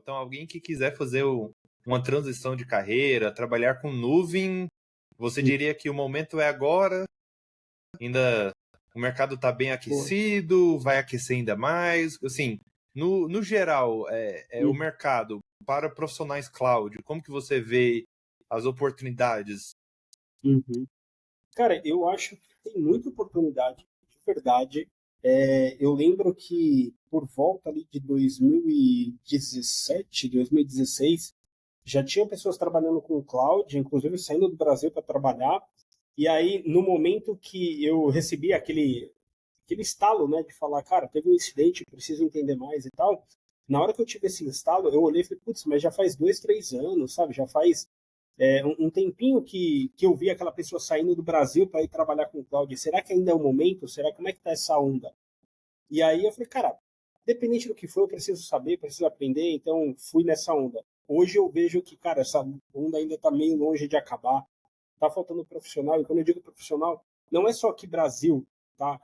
Então, alguém que quiser fazer uma transição de carreira, trabalhar com nuvem, você diria que o momento é agora? Ainda o mercado está bem aquecido, vai aquecer ainda mais? Assim, no geral, o mercado para profissionais cloud, como que você vê as oportunidades? Uhum. Cara, eu acho que tem muita oportunidade, de verdade. Eu lembro que por volta ali de 2017, 2016, já tinha pessoas trabalhando com cloud, inclusive saindo do Brasil para trabalhar. E aí, no momento que eu recebi aquele estalo, né, de falar, cara, teve um incidente, preciso entender mais e tal. Na hora que eu tive esse estalo, eu olhei e falei, putz, mas já faz 2, 3 anos, sabe? Já faz um tempinho que eu vi aquela pessoa saindo do Brasil para ir trabalhar com cloud. Será que ainda é o momento? Será como é que tá essa onda? E aí eu falei, cara, independente do que for, eu preciso saber, preciso aprender, então fui nessa onda. Hoje eu vejo que, cara, essa onda ainda está meio longe de acabar. Tá faltando profissional, e quando eu digo profissional, não é só aqui Brasil, tá?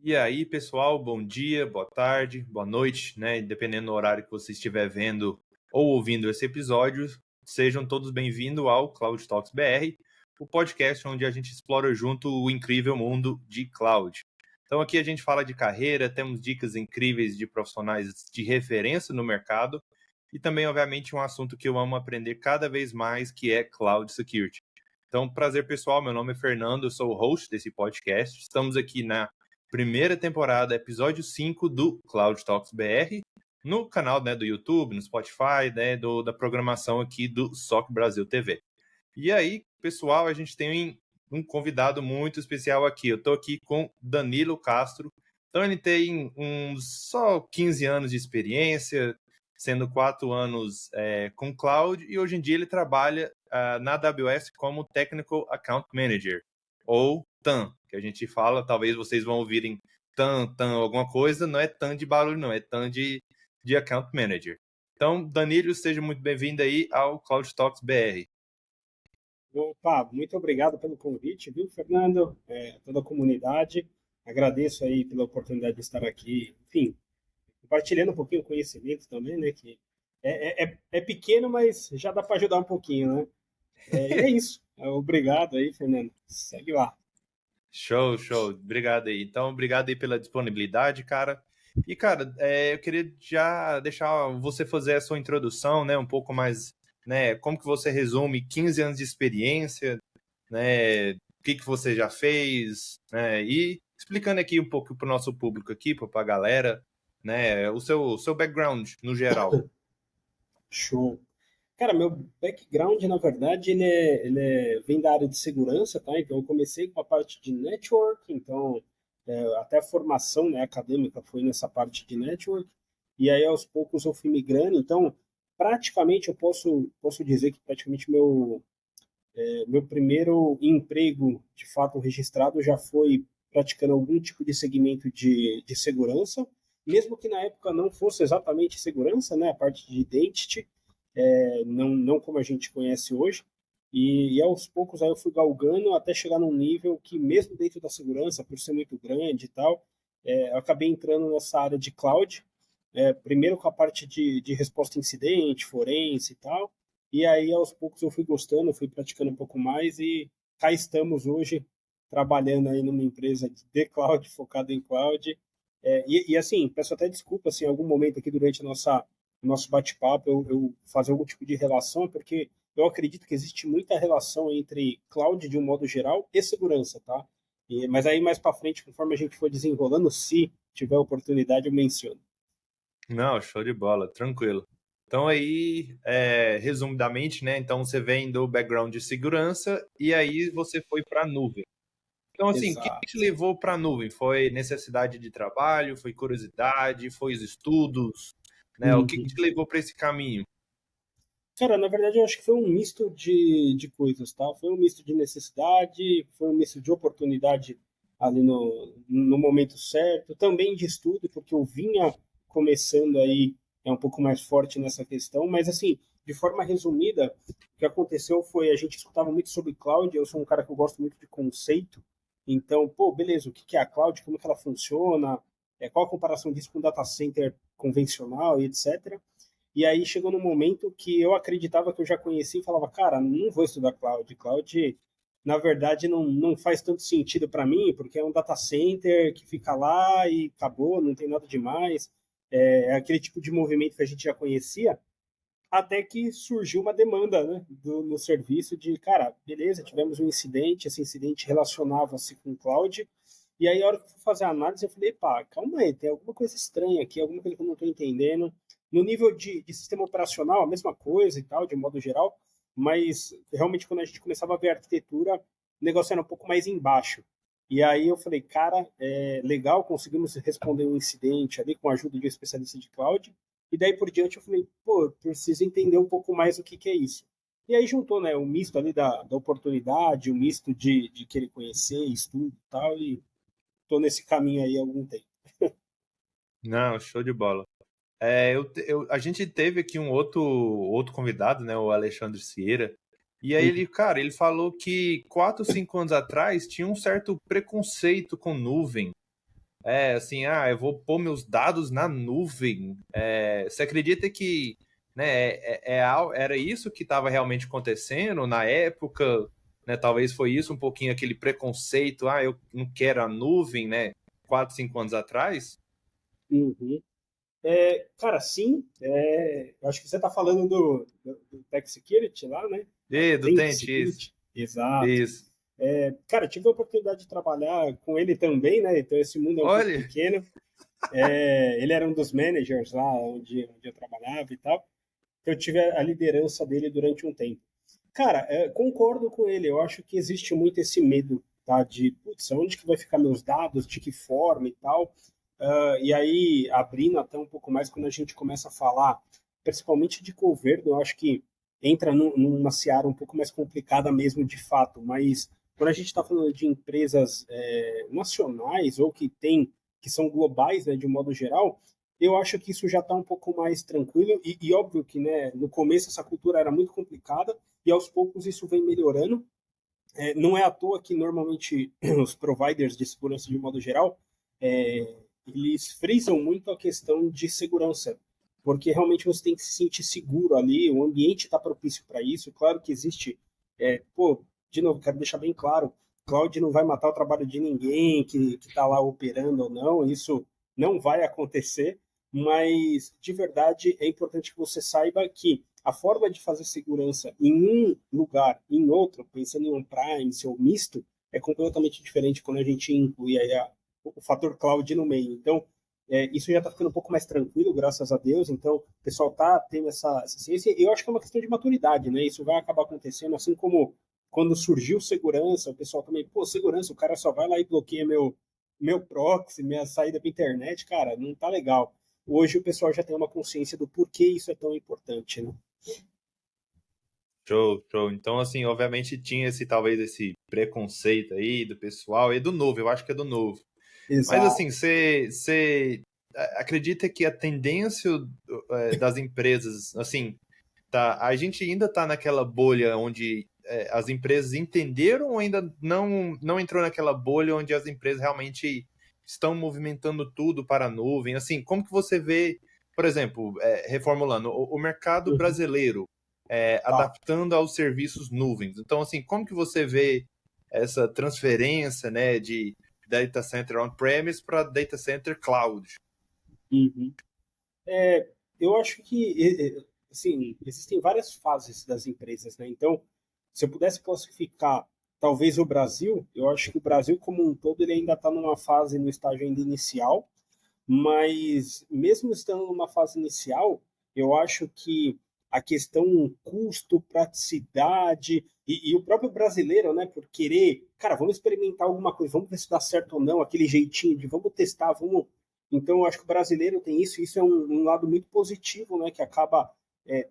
E aí, pessoal, bom dia, boa tarde, boa noite, né? Dependendo do horário que você estiver vendo ou ouvindo esse episódio, sejam todos bem-vindos ao Cloud Talks BR, o podcast onde a gente explora junto o incrível mundo de cloud. Então aqui a gente fala de carreira, temos dicas incríveis de profissionais de referência no mercado e também, obviamente, um assunto que eu amo aprender cada vez mais, que é Cloud Security. Então, prazer pessoal, meu nome é Fernando, eu sou o host desse podcast. Estamos aqui na primeira temporada, episódio 5 do Cloud Talks BR, no canal, né, do YouTube, no Spotify, né, da programação aqui do SOC Brasil TV. E aí, pessoal, a gente tem um convidado muito especial aqui. Eu estou aqui com Danilo Castro. Então, ele tem uns só 15 anos de experiência, sendo 4 anos com cloud, e hoje em dia ele trabalha na AWS como Technical Account Manager, ou TAM, que a gente fala, talvez vocês vão ouvirem TAM, alguma coisa, não é TAM de barulho, não, é TAM de Account Manager. Então, Danilo, seja muito bem-vindo aí ao Cloud Talks BR. Opa, muito obrigado pelo convite, viu, Fernando? Toda a comunidade. Agradeço aí pela oportunidade de estar aqui, enfim, compartilhando um pouquinho o conhecimento também, né? Que é pequeno, mas já dá para ajudar um pouquinho, né? E é isso. Obrigado aí, Fernando. Segue lá. Show, show. Obrigado aí. Então, obrigado aí pela disponibilidade, cara. E, cara, eu queria já deixar você fazer a sua introdução, né? Um pouco mais, né? Como que você resume 15 anos de experiência, né? O que você já fez, né? E explicando aqui um pouco para o nosso público aqui, para a galera, né? O seu background no geral. Show. Cara, meu background, na verdade, vem da área de segurança, tá? Então, eu comecei com a parte de network, então, até a formação, né, acadêmica foi nessa parte de network, e aí, aos poucos, eu fui migrando. Então, praticamente, eu posso dizer que praticamente meu primeiro emprego, de fato, registrado já foi praticando algum tipo de segmento de segurança, mesmo que na época não fosse exatamente segurança, né, a parte de identity, não como a gente conhece hoje. E aos poucos aí eu fui galgando até chegar num nível que, mesmo dentro da segurança, por ser muito grande e tal, eu acabei entrando nessa área de cloud, primeiro com a parte de resposta a incidente, forense e tal, e aí aos poucos eu fui gostando, fui praticando um pouco mais e cá estamos hoje trabalhando aí numa empresa de cloud, focada em cloud. E assim, peço até desculpa se em algum momento aqui durante o nosso bate-papo eu fazer algum tipo de relação, porque eu acredito que existe muita relação entre cloud de um modo geral e segurança, tá? Mas aí mais para frente, conforme a gente for desenrolando, se tiver oportunidade, eu menciono. Não, show de bola, tranquilo. Então aí, resumidamente, né? Então você vem do background de segurança e aí você foi para a nuvem. Então, assim, o que te Exato. levou para a nuvem? Foi necessidade de trabalho? Foi curiosidade? Foi os estudos? Né? O que Uhum. te levou para esse caminho? Cara, na verdade, eu acho que foi um misto de coisas, tá? Foi um misto de necessidade, foi um misto de oportunidade ali no momento certo, também de estudo, porque eu vinha começando aí um pouco mais forte nessa questão, mas assim, de forma resumida, o que aconteceu foi a gente escutava muito sobre cloud, eu sou um cara que eu gosto muito de conceito, Então, pô, beleza, o que é a cloud, como que ela funciona, qual a comparação disso com o data center convencional e etc. E aí chegou num momento que eu acreditava que eu já conhecia e falava, cara, não vou estudar cloud. Cloud, na verdade, não faz tanto sentido para mim, porque é um data center que fica lá e acabou, não tem nada demais. É aquele tipo de movimento que a gente já conhecia, até que surgiu uma demanda, né, no serviço de, cara, beleza, tivemos um incidente, esse incidente relacionava-se com cloud, e aí a hora que eu fui fazer a análise, eu falei, pá, calma aí, tem alguma coisa estranha aqui, alguma coisa que eu não estou entendendo. No nível de sistema operacional, a mesma coisa e tal, de modo geral, mas realmente quando a gente começava a ver a arquitetura, o negócio era um pouco mais embaixo. E aí eu falei, cara, legal, conseguimos responder um incidente ali com a ajuda de um especialista de cloud, e daí por diante eu falei, pô, eu preciso entender um pouco mais o que é isso. E aí juntou, né, o misto ali da oportunidade, o misto de querer conhecer, estudo e tal, e tô nesse caminho aí há algum tempo. Não, show de bola. A gente teve aqui um outro convidado, né, o Alexandre Cieira, e aí ele, cara, ele falou que 4, 5 anos atrás tinha um certo preconceito com nuvem. Assim, eu vou pôr meus dados na nuvem. Você acredita que, né, era isso que estava realmente acontecendo na época? Né, talvez foi isso um pouquinho aquele preconceito, eu não quero a nuvem, né? 4, 5 anos atrás? Uhum. Cara, sim, eu acho que você está falando do Tech Security lá, né? Do Think Tente, isso. Security. Exato. Isso. Cara, tive a oportunidade de trabalhar com ele também, né? Então esse mundo é um pouco Olha, pequeno. Ele era um dos managers lá onde eu trabalhava e tal. Eu tive a liderança dele durante um tempo. Cara, concordo com ele. Eu acho que existe muito esse medo, tá? De, putz, onde que vai ficar meus dados, de que forma e tal. E aí, abrindo até um pouco mais, quando a gente começa a falar, principalmente de governo, eu acho que entra numa seara um pouco mais complicada mesmo, de fato. Mas quando a gente está falando de empresas nacionais ou que são globais, né, de um modo geral, eu acho que isso já está um pouco mais tranquilo e óbvio que, né, no começo essa cultura era muito complicada e aos poucos isso vem melhorando. Não é à toa que normalmente os providers de segurança de modo geral eles frisam muito a questão de segurança, porque realmente você tem que se sentir seguro ali, o ambiente está propício para isso. Claro que existe, de novo, quero deixar bem claro, cloud não vai matar o trabalho de ninguém que está lá operando ou não, isso não vai acontecer, mas de verdade é importante que você saiba que a forma de fazer segurança em um lugar e em outro, pensando em on-prime, ou misto, é completamente diferente quando a gente inclui aí o fator cloud no meio. Então, isso já está ficando um pouco mais tranquilo, graças a Deus. Então, o pessoal está tendo essa ciência. E eu acho que é uma questão de maturidade, né? Isso vai acabar acontecendo, assim como quando surgiu segurança, o pessoal também, pô, segurança, o cara só vai lá e bloqueia meu proxy, minha saída para internet, cara, não tá legal. Hoje o pessoal já tem uma consciência do porquê isso é tão importante, né? show, show. Então, assim, obviamente tinha talvez esse preconceito aí do pessoal, e do novo, eu acho que é do novo. Mas assim, Exato. você acredita que a tendência das empresas, assim, tá, a gente ainda está naquela bolha onde as empresas entenderam ou ainda não entrou naquela bolha onde as empresas realmente estão movimentando tudo para a nuvem? Assim, como que você vê, por exemplo, reformulando, o mercado Uhum. brasileiro Tá. adaptando aos serviços nuvens? Então, assim, como que você vê essa transferência, né, de data center on-premise para data center cloud? Uhum. Eu acho que assim, existem várias fases das empresas, né? Então, se eu pudesse classificar talvez o Brasil, eu acho que o Brasil como um todo ele ainda está numa fase, no estágio ainda inicial, mas mesmo estando numa fase inicial, eu acho que a questão custo, praticidade e o próprio brasileiro, né, por querer, cara, vamos experimentar alguma coisa, vamos ver se dá certo ou não, aquele jeitinho de vamos testar, vamos. Então, eu acho que o brasileiro tem isso, e isso é um lado muito positivo, né, que acaba é,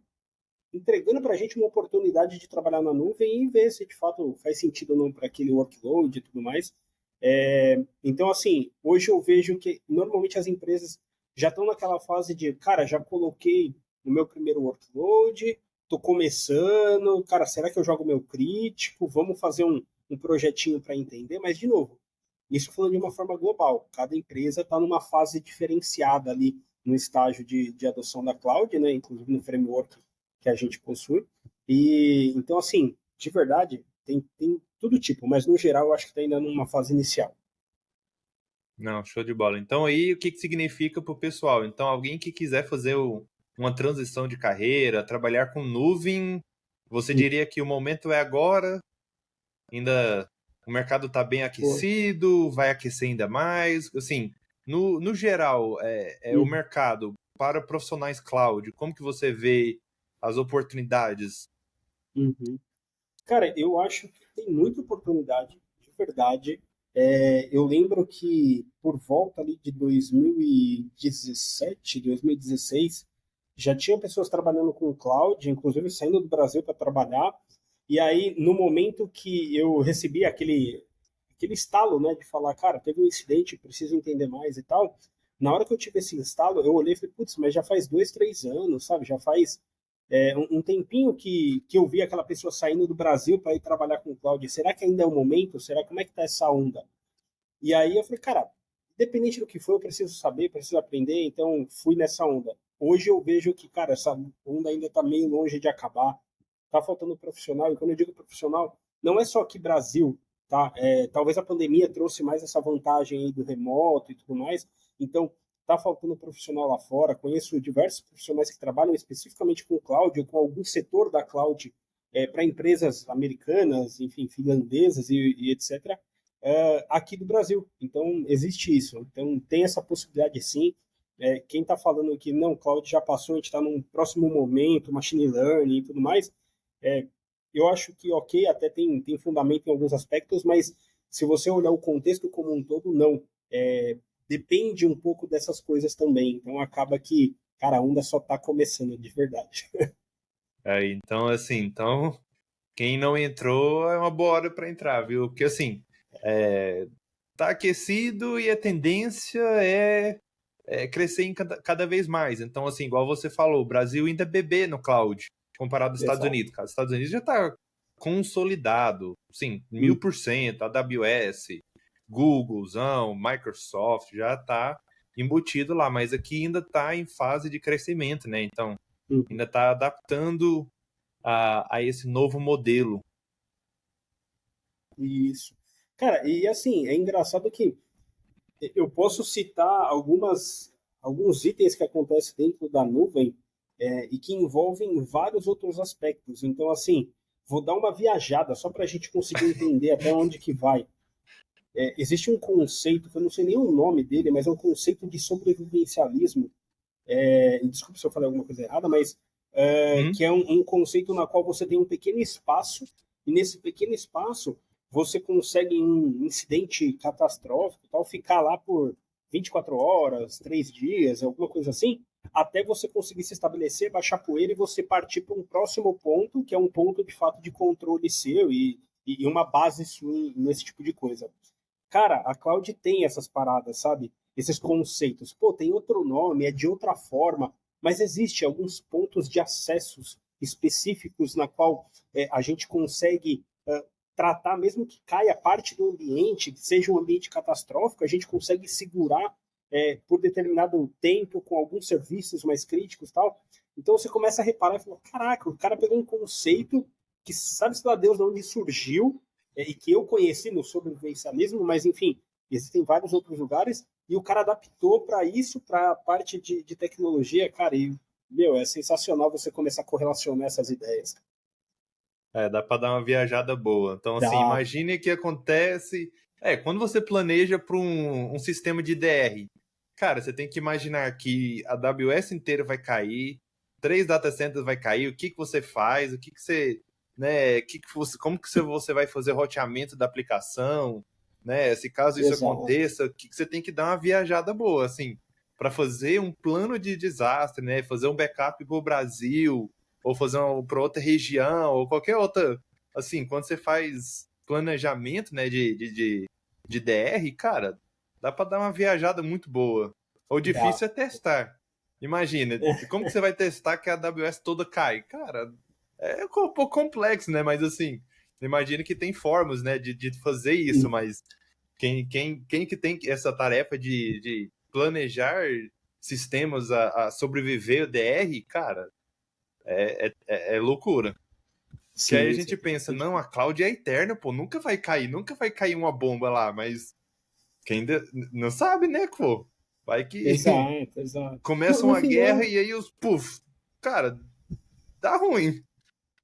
entregando para a gente uma oportunidade de trabalhar na nuvem e ver se de fato faz sentido ou não para aquele workload e tudo mais. Então, assim, hoje eu vejo que normalmente as empresas já estão naquela fase de, cara, já coloquei o meu primeiro workload, estou começando, cara, será que eu jogo meu crítico? Vamos fazer um projetinho para entender, mas, de novo, Isso falando de uma forma global. Cada empresa está numa fase diferenciada ali no estágio de adoção da cloud, né? Inclusive no framework que a gente possui. E então, assim, de verdade, tem todo tipo, mas no geral eu acho que está ainda numa fase inicial. Não, show de bola. Então aí o que que significa para o pessoal? Então alguém que quiser fazer uma transição de carreira, trabalhar com nuvem, você diria que o momento é agora? Ainda o mercado está bem Pô, aquecido, vai aquecer ainda mais? Assim, no geral, o mercado para profissionais cloud, como que você vê as oportunidades? uhum. Cara, eu acho que tem muita oportunidade, de verdade. Eu lembro que por volta ali de 2017, 2016, já tinha pessoas trabalhando com cloud, inclusive saindo do Brasil para trabalhar. E aí, no momento que eu recebi aquele estalo, né, de falar, cara, teve um incidente, preciso entender mais e tal. Na hora que eu tive esse estalo, eu olhei e falei, putz, mas já faz 2, 3 anos, sabe? Já faz um tempinho que eu vi aquela pessoa saindo do Brasil para ir trabalhar com cloud. Será que ainda é o momento? Será como é que tá essa onda? E aí eu falei, cara, independente do que for, eu preciso saber, preciso aprender, então fui nessa onda. Hoje eu vejo que, cara, essa onda ainda está meio longe de acabar. Tá faltando profissional, e quando eu digo profissional, não é só aqui Brasil, tá? Talvez a pandemia trouxe mais essa vantagem aí do remoto e tudo mais, então tá faltando profissional lá fora. Conheço diversos profissionais que trabalham especificamente com cloud ou com algum setor da cloud para empresas americanas, enfim, finlandesas e etc aqui do Brasil. Então, existe isso. Então, tem essa possibilidade sim. Quem está falando que não, cloud já passou, a gente está num próximo momento, machine learning e tudo mais, é, eu acho que, ok, até tem fundamento em alguns aspectos, mas se você olhar o contexto como um todo, não. Depende um pouco dessas coisas também. Então, acaba que, cara, a onda só está começando, de verdade. Aí, então, assim, então quem não entrou é uma boa hora para entrar, viu? Porque assim, tá aquecido e a tendência é crescer em cada vez mais. Então, assim, igual você falou, o Brasil ainda é bebê no cloud, comparado aos Estados Exato. Unidos. Cara, os Estados Unidos já está consolidado, sim, Hum, 1000%, AWS, Googlezão, Microsoft, já está embutido lá, mas aqui ainda está em fase de crescimento, né? Então, hum. ainda está adaptando a esse novo modelo. Isso. Cara, e assim, é engraçado que eu posso citar alguns itens que acontecem dentro da nuvem e que envolvem vários outros aspectos. Então, assim, vou dar uma viajada só para a gente conseguir entender até onde que vai. Existe um conceito, que eu não sei nem o nome dele, mas é um conceito de sobrevivencialismo. Desculpa se eu falei alguma coisa errada, mas Hum? que é um conceito na qual você tem um pequeno espaço, e nesse pequeno espaço você consegue, em um incidente catastrófico, tal, ficar lá por 24 horas, 3 dias, alguma coisa assim, até você conseguir se estabelecer, baixar poeira e você partir para um próximo ponto, que é um ponto de fato de controle seu e uma base sua nesse tipo de coisa. Cara, a cloud tem essas paradas, sabe? Esses conceitos. Pô, tem outro nome, é de outra forma, mas existe alguns pontos de acessos específicos na qual a gente consegue tratar, mesmo que caia parte do ambiente, que seja um ambiente catastrófico, a gente consegue segurar por determinado tempo com alguns serviços mais críticos e tal. Então você começa a reparar e fala, caraca, o cara pegou um conceito que sabe-se lá Deus de onde surgiu, e que eu conheci no sobrevivencialismo, mas enfim, existem vários outros lugares, e o cara adaptou para isso, para a parte de tecnologia, cara, e, meu, é sensacional você começar a correlacionar essas ideias. Dá para dar uma viajada boa. Então, assim, Dá. imagine que acontece. Quando você planeja para um sistema de DR, cara, você tem que imaginar que a AWS inteira vai cair, 3 data centers vai cair, o que que você faz, o que que você, né, como que você vai fazer roteamento da aplicação, né? Se caso isso Exato. aconteça, o que que você tem que dar uma viajada boa, assim, para fazer um plano de desastre, né? Fazer um backup para o Brasil ou fazer para outra região, ou qualquer outra. Assim, quando você faz planejamento, né, de DR, cara, dá para dar uma viajada muito boa. O Dá. difícil é testar. Imagina, como que você vai testar que a AWS toda cai? Cara, é um pouco complexo, né? Mas assim, imagina que tem formas, né, de fazer isso, mas Quem que tem essa tarefa de planejar sistemas a sobreviver o DR, cara, é loucura. Que aí a Sim, gente sim, faz pensa, bastante não, a sentido. cloud é eterna, pô, nunca vai cair uma bomba lá, mas quem ainda não sabe, né, pô? Vai que Exato, exato. começa No uma guerra final, e aí puf, cara, dá ruim.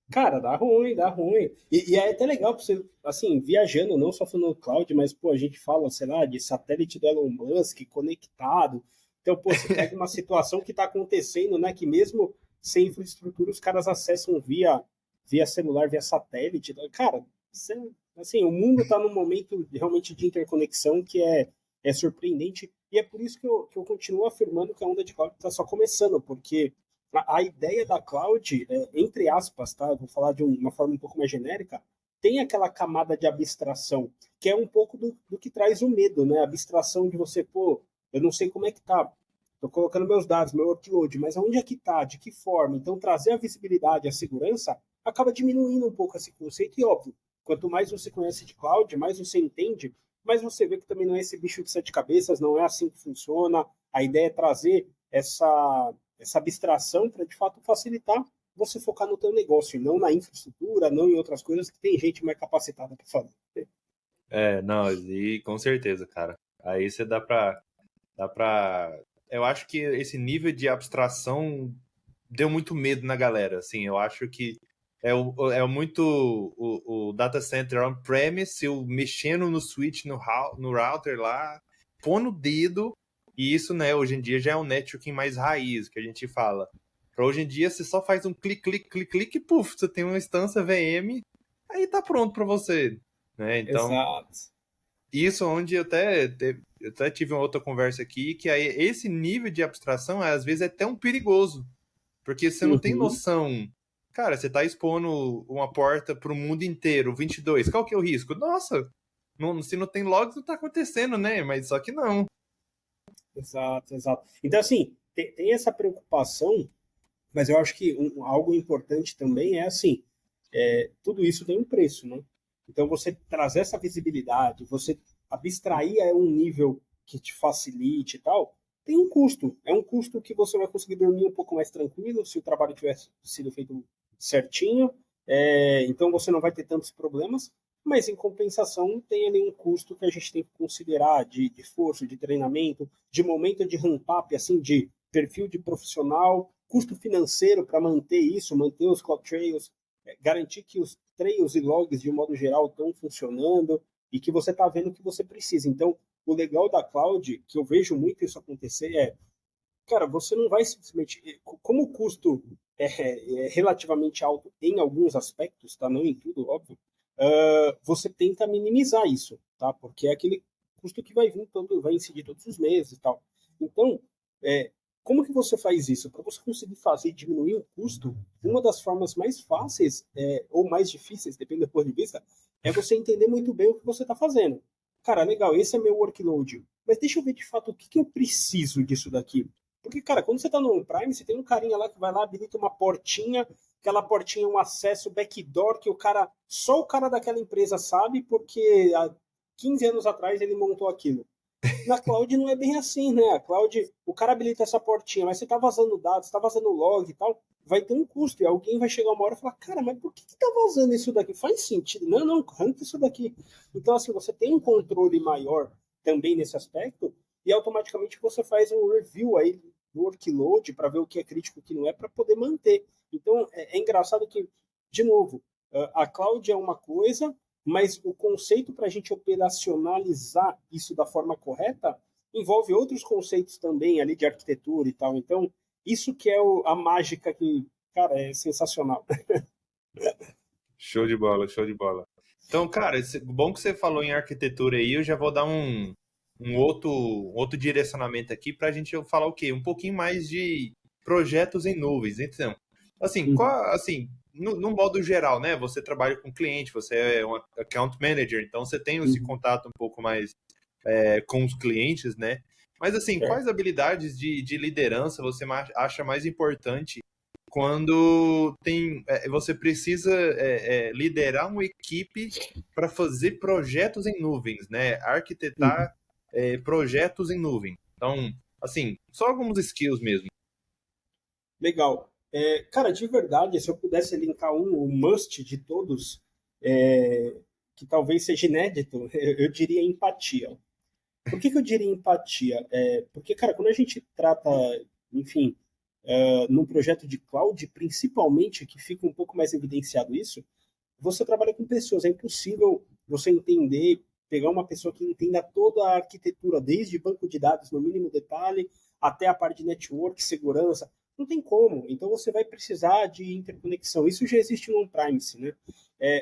cara, dá ruim, dá ruim. E é até legal pra você, assim, viajando, não só falando cloud, mas, pô, a gente fala, sei lá, de satélite do Elon Musk conectado. Então, pô, você pega uma situação que está acontecendo, né, que mesmo sem infraestrutura, os caras acessam via celular, via satélite. Cara, assim, o mundo está num momento realmente de interconexão que é surpreendente. E é por isso que eu continuo afirmando que a onda de cloud está só começando, porque a ideia da cloud, entre aspas, tá? Vou falar de uma forma um pouco mais genérica, tem aquela camada de abstração, que é um pouco do que traz o medo, né? A abstração de você, pô, eu não sei como é que tá. Estou colocando meus dados, meu workload, mas onde é que está? De que forma? Então, trazer a visibilidade, a segurança, acaba diminuindo um pouco esse conceito. E, óbvio, quanto mais você conhece de cloud, mais você entende, mais você vê que também não é esse bicho de sete cabeças, não é assim que funciona. A ideia é trazer essa abstração para, de fato, facilitar você focar no teu negócio, não na infraestrutura, não em outras coisas que tem gente mais capacitada para fazer. Não, e com certeza, cara. Aí você dá pra. Eu acho que esse nível de abstração deu muito medo na galera, assim, eu acho que é muito o data center on-premise, eu mexendo no switch, no router lá, pôr no dedo, e isso, né, hoje em dia já é um networking mais raiz, que a gente fala. Para hoje em dia, você só faz um clique, clique, clique, clique, e puf, você tem uma instância VM, aí tá pronto para você, né, então Exato. isso onde eu até tive uma outra conversa aqui, que aí esse nível de abstração, às vezes, é tão perigoso, porque você não tem Uhum. noção. Cara, você tá expondo uma porta para o mundo inteiro, 22. Qual que é o risco? Nossa, se não tem logs, não tá acontecendo, né? Mas só que não. Exato, exato. Então, assim, tem essa preocupação, mas eu acho que algo importante também é assim, tudo isso tem um preço, né? Então, você trazer essa visibilidade, você abstrair a um nível que te facilite e tal, tem um custo. É um custo que você vai conseguir dormir um pouco mais tranquilo se o trabalho tivesse sido feito certinho. Então, você não vai ter tantos problemas, mas em compensação tem ali um custo que a gente tem que considerar de esforço, de treinamento, de momento de ramp-up, assim, de perfil de profissional, custo financeiro para manter isso, manter os cloud trails, garantir que os trails e logs, de um modo geral, estão funcionando e que você está vendo o que você precisa. Então, o legal da cloud, que eu vejo muito isso acontecer, cara, você não vai simplesmente. Como o custo é relativamente alto em alguns aspectos, tá? Não em tudo, óbvio, você tenta minimizar isso, tá? Porque é aquele custo que vai vir vai incidir todos os meses e tal. Então, é, como que você faz isso? Para você conseguir fazer diminuir o custo, uma das formas mais fáceis ou mais difíceis, depende do ponto de vista, é você entender muito bem o que você está fazendo. Cara, legal, esse é meu workload, mas deixa eu ver de fato o que, que eu preciso disso daqui. Porque, cara, quando você está no Prime, você tem um carinha lá que vai lá, habilita uma portinha, aquela portinha é um acesso backdoor que só o cara daquela empresa sabe, porque há 15 anos atrás ele montou aquilo. Na cloud não é bem assim, né? A cloud, o cara habilita essa portinha, mas você está vazando dados, está vazando log e tal, vai ter um custo. E alguém vai chegar uma hora e falar, cara, mas por que está vazando isso daqui? Faz sentido. Não, não, arranca isso daqui. Então, assim, você tem um controle maior também nesse aspecto, e automaticamente você faz um review aí do workload para ver o que é crítico e o que não é, para poder manter. Então, é engraçado que, de novo, a cloud é uma coisa, mas o conceito para a gente operacionalizar isso da forma correta envolve outros conceitos também ali de arquitetura e tal. Então, isso que é a mágica que, cara, é sensacional. Show de bola, show de bola. Então, cara, bom que você falou em arquitetura aí, eu já vou dar um outro direcionamento aqui para a gente falar o quê? Um pouquinho mais de projetos em nuvens. Então, assim, Uhum, assim, no modo geral, né? Você trabalha com cliente, você é um account manager, então você tem esse uhum, contato um pouco mais com os clientes, né? Mas assim, certo. quais habilidades de liderança você acha mais importante quando você precisa liderar uma equipe para fazer projetos em nuvens, né? Arquitetar projetos em nuvem. Então, assim, só alguns skills mesmo. Legal. Cara, de verdade, se eu pudesse linkar o must de todos, que talvez seja inédito, eu diria empatia. Por que eu diria empatia? Porque, cara, quando a gente trata, enfim, num projeto de cloud, principalmente, que fica um pouco mais evidenciado isso, você trabalha com pessoas. É impossível você entender, pegar uma pessoa que entenda toda a arquitetura, desde banco de dados no mínimo detalhe, até a parte de network, segurança. Não tem como. Então você vai precisar de interconexão. Isso já existe no on-premise, né?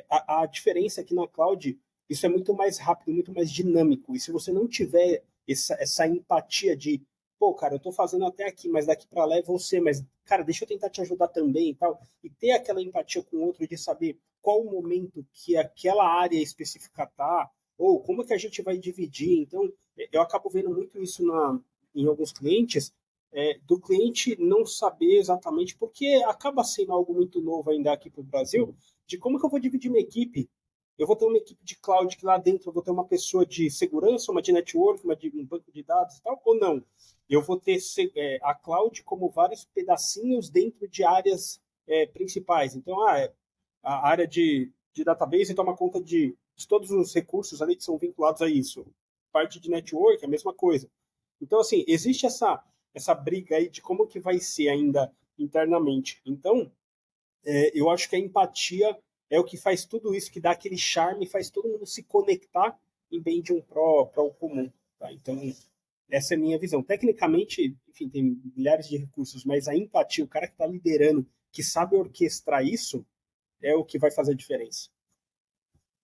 A diferença é que na cloud isso é muito mais rápido, muito mais dinâmico. E se você não tiver essa empatia de, pô, cara, eu tô fazendo até aqui, mas daqui para lá é você, mas, cara, deixa eu tentar te ajudar também e tal, e ter aquela empatia com o outro de saber qual o momento que aquela área específica tá, ou como é que a gente vai dividir. Então, eu acabo vendo muito isso em alguns clientes, do cliente não saber exatamente, porque acaba sendo algo muito novo ainda aqui para o Brasil, de como que eu vou dividir minha equipe. Eu vou ter uma equipe de cloud que lá dentro eu vou ter uma pessoa de segurança, uma de network, uma de um banco de dados e tal, ou não? Eu vou ter a cloud como vários pedacinhos dentro de áreas principais. Então, a área de database toma conta de todos os recursos ali que são vinculados a isso. Parte de network, a mesma coisa. Então, assim, existe essa briga aí de como que vai ser ainda internamente. Então, eu acho que a empatia é o que faz tudo isso, que dá aquele charme, faz todo mundo se conectar em bem de um para o comum. Tá? Então, essa é a minha visão. Tecnicamente, enfim, tem milhares de recursos, mas a empatia, o cara que está liderando, que sabe orquestrar isso, é o que vai fazer a diferença.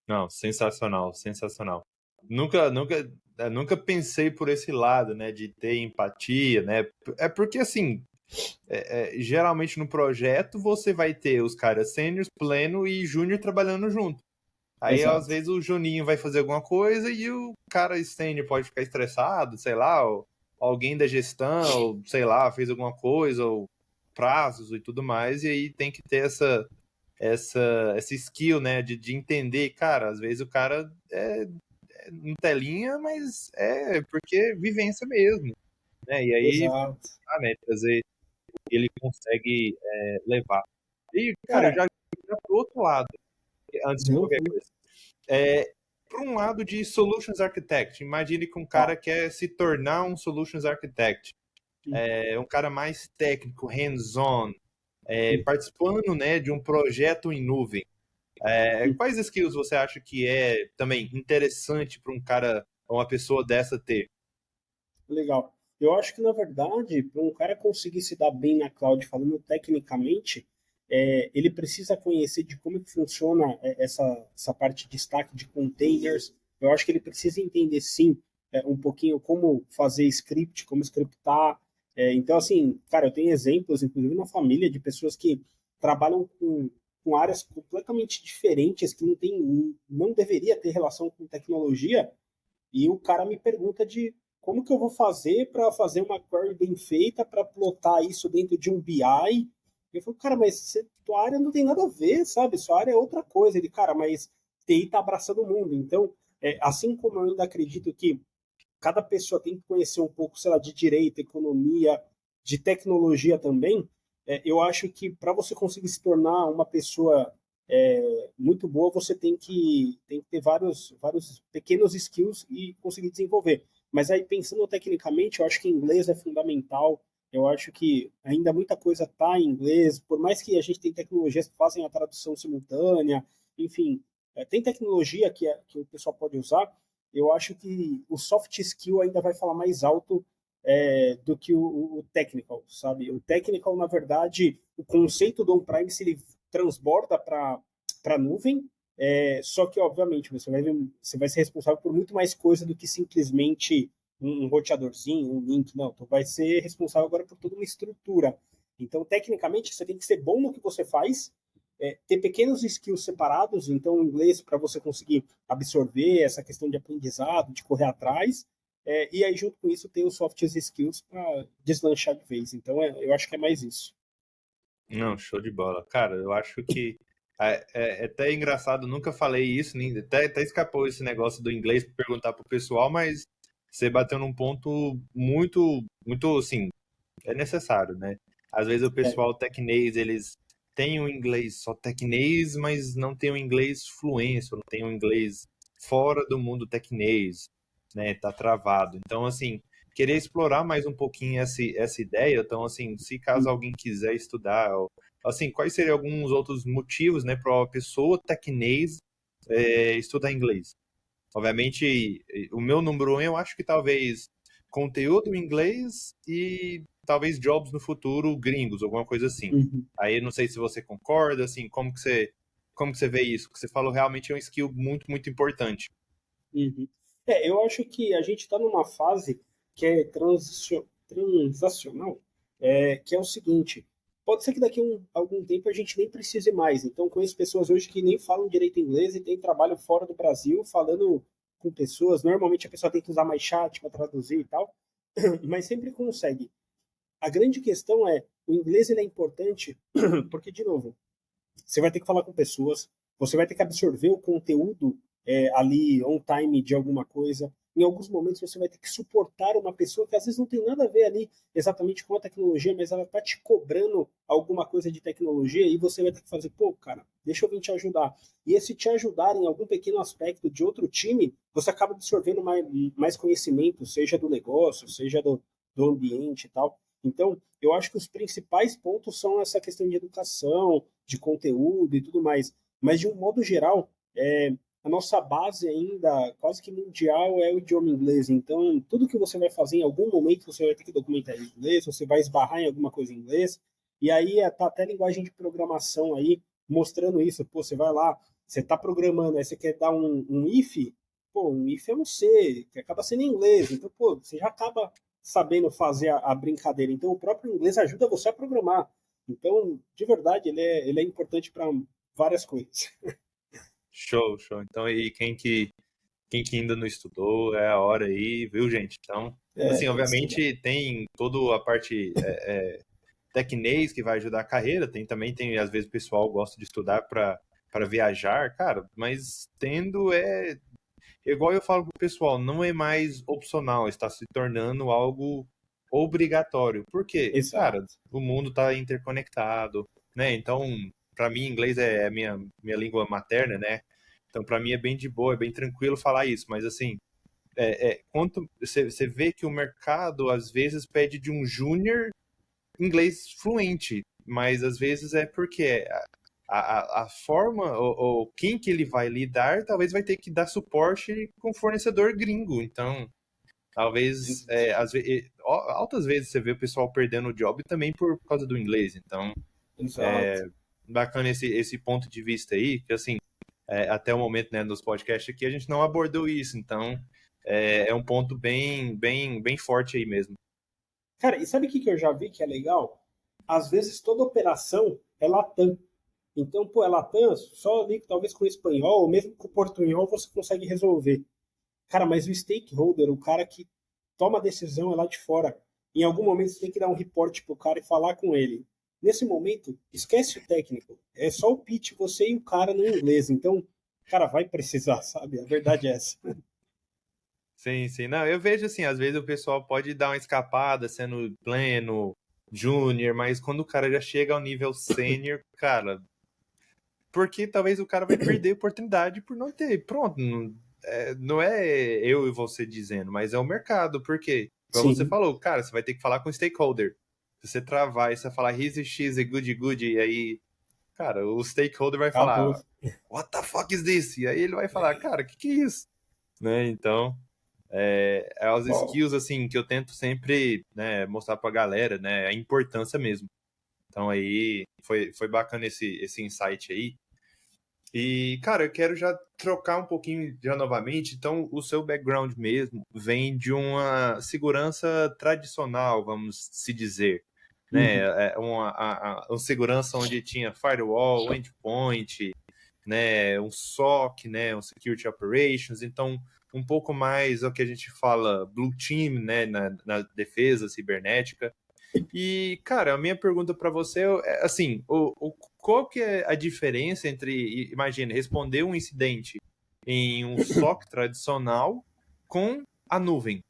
Não, sensacional, sensacional. Nunca pensei por esse lado, né, de ter empatia, né? É porque, assim, geralmente no projeto você vai ter os caras sêniors, pleno e júnior trabalhando junto. Aí, às Exato. vezes, o Juninho vai fazer alguma coisa e o cara sênior pode ficar estressado, sei lá, ou alguém da gestão, ou, sei lá, fez alguma coisa, ou prazos e tudo mais, e aí tem que ter essa skill, né, de entender, cara, às vezes o cara é no telinha, mas é porque é vivência mesmo, né, e aí, Exato. né, trazer ele consegue levar. E, cara, eu Cara, já para o outro lado, antes de não, qualquer coisa. É, para um lado de Solutions Architect, imagine que um tá. cara quer se tornar um Solutions Architect, um cara mais técnico, hands-on, participando, né, de um projeto em nuvem. Quais skills você acha que é também interessante para um cara, uma pessoa dessa ter? Legal. Eu acho que, na verdade, para um cara conseguir se dar bem na cloud, falando tecnicamente, ele precisa conhecer de como que funciona essa parte de stack de containers. Eu acho que ele precisa entender, sim, um pouquinho como fazer script, como scriptar. Então, assim, cara, eu tenho exemplos, inclusive na família, de pessoas que trabalham com áreas completamente diferentes, que não deveria ter relação com tecnologia, e o cara me pergunta de como que eu vou fazer para fazer uma query bem feita, para plotar isso dentro de um BI. Eu falo, cara, mas tua área não tem nada a ver, sabe? Sua área é outra coisa. Ele, cara, mas TI está abraçando o mundo. Então, assim como eu ainda acredito que cada pessoa tem que conhecer um pouco, sei lá, de direito, economia, de tecnologia também, eu acho que para você conseguir se tornar uma pessoa muito boa, você tem que ter vários pequenos skills e conseguir desenvolver. Mas aí, pensando tecnicamente, eu acho que inglês é fundamental. Eu acho que ainda muita coisa está em inglês, por mais que a gente tenha tecnologias que fazem a tradução simultânea, enfim, tem tecnologia que o pessoal pode usar. Eu acho que o soft skill ainda vai falar mais alto do que o technical, sabe? O technical, na verdade, o conceito do on-premise ele transborda para a nuvem, só que, obviamente, você vai ser responsável por muito mais coisa do que simplesmente um roteadorzinho, um link, não. Tu vai ser responsável agora por toda uma estrutura. Então, tecnicamente, você tem que ser bom no que você faz, ter pequenos skills separados, então, o inglês para você conseguir absorver essa questão de aprendizado, de correr atrás, e aí, junto com isso, ter os soft skills para deslanchar de vez. Então, eu acho que é mais isso. Não, show de bola. Cara, eu acho que é até engraçado, nunca falei isso, nem, até escapou esse negócio do inglês para perguntar pro pessoal, mas você bateu num ponto muito, muito, assim, é necessário, né? Às vezes o É, pessoal tecnês, eles têm o inglês só tecnês, mas não tem o inglês fluência, não tem o inglês fora do mundo tecnês, né? Tá travado. Então, assim, querer explorar mais um pouquinho essa ideia. Então, assim, se caso alguém quiser estudar, ou, assim, quais seriam alguns outros motivos, né, para uma pessoa tecnês estudar inglês? Obviamente, o meu número um, eu acho que talvez conteúdo em inglês e talvez jobs no futuro gringos, alguma coisa assim. uhum, Aí eu não sei se você concorda, assim, como que você vê isso? O que você falou realmente é um skill muito, muito importante. uhum. Eu acho que a gente está numa fase que é transacional, que é o seguinte: pode ser que daqui a algum tempo a gente nem precise mais. Então, conheço pessoas hoje que nem falam direito inglês e têm trabalho fora do Brasil falando com pessoas. Normalmente a pessoa tem que usar mais chat para traduzir e tal, mas sempre consegue. A grande questão é, o inglês ele é importante porque, de novo, você vai ter que falar com pessoas, você vai ter que absorver o conteúdo ali on time de alguma coisa. Em alguns momentos você vai ter que suportar uma pessoa que às vezes não tem nada a ver ali exatamente com a tecnologia, mas ela está te cobrando alguma coisa de tecnologia e você vai ter que fazer, pô, cara, deixa eu vir te ajudar. E esse te ajudar em algum pequeno aspecto de outro time, você acaba absorvendo mais conhecimento, seja do negócio, seja do ambiente e tal. Então, eu acho que os principais pontos são essa questão de educação, de conteúdo e tudo mais. Mas, de um modo geral, a nossa base ainda, quase que mundial, é o idioma inglês. Então, tudo que você vai fazer, em algum momento, você vai ter que documentar em inglês, você vai esbarrar em alguma coisa em inglês. E aí, tá até linguagem de programação aí, mostrando isso. Pô, você vai lá, você está programando, aí você quer dar um if, pô, um if é um C, que acaba sendo em inglês. Então, pô, você já acaba sabendo fazer a brincadeira. Então, o próprio inglês ajuda você a programar. Então, de verdade, ele é importante para várias coisas. Show, show. Então, aí, quem que ainda não estudou, é a hora aí, viu, gente? Então, assim, Tem que estudar. obviamente tem toda a parte tecnês que vai ajudar a carreira, também tem, às vezes, o pessoal gosta de estudar para viajar, cara, mas tendo igual eu falo pro pessoal, não é mais opcional, está se tornando algo obrigatório. Por quê? Cara, Exato. o mundo está interconectado, né? Então, para mim, inglês é a minha língua materna, né? Então, para mim é bem de boa, é bem tranquilo falar isso, mas assim, quanto você vê que o mercado às vezes pede de um júnior inglês fluente, mas às vezes é porque a forma ou quem que ele vai lidar talvez vai ter que dar suporte com fornecedor gringo. Então, talvez, altas vezes você vê o pessoal perdendo o job também por causa do inglês. Então, Exato. bacana esse ponto de vista aí, que assim, até o momento, né, nos podcasts aqui a gente não abordou isso. Então, é um ponto bem, bem, bem forte aí mesmo. Cara, e sabe o que eu já vi que é legal? Às vezes toda operação é Latam. Então, pô, é Latam, só ali talvez com o espanhol, ou mesmo com o portunhol, você consegue resolver. Cara, mas o stakeholder, o cara que toma a decisão é lá de fora. Em algum momento você tem que dar um report pro cara e falar com ele. Nesse momento, esquece o técnico. É só o pitch, você e o cara no inglês. Então, cara, vai precisar, sabe? A verdade é essa. Sim, sim. Não, eu vejo assim, às vezes o pessoal pode dar uma escapada sendo pleno, júnior, mas quando o cara já chega ao nível sênior, cara, porque talvez o cara vai perder a oportunidade por não ter. Pronto, não é eu e você dizendo, mas é o mercado. Por quê? Igual você Sim, falou, cara, você vai ter que falar com o stakeholder. Se você travar e você falar his e she's e good good, e aí, cara, o stakeholder vai acabou. falar, what the fuck is this? E aí ele vai falar, cara, que é isso? Né? Então, é as Ó, skills assim que eu tento sempre, né, mostrar pra galera, né, a importância mesmo. Então aí foi bacana esse insight aí. E, cara, eu quero já trocar um pouquinho já novamente. Então, o seu background mesmo vem de uma segurança tradicional, vamos se dizer, né? uhum, Uma segurança onde tinha firewall, endpoint, né? Um SOC, né? Um Security Operations. Então, um pouco mais o que a gente fala blue team, né? Na defesa cibernética. E, cara, a minha pergunta para você é assim, qual que é a diferença entre, imagina, responder um incidente em um SOC tradicional com a nuvem?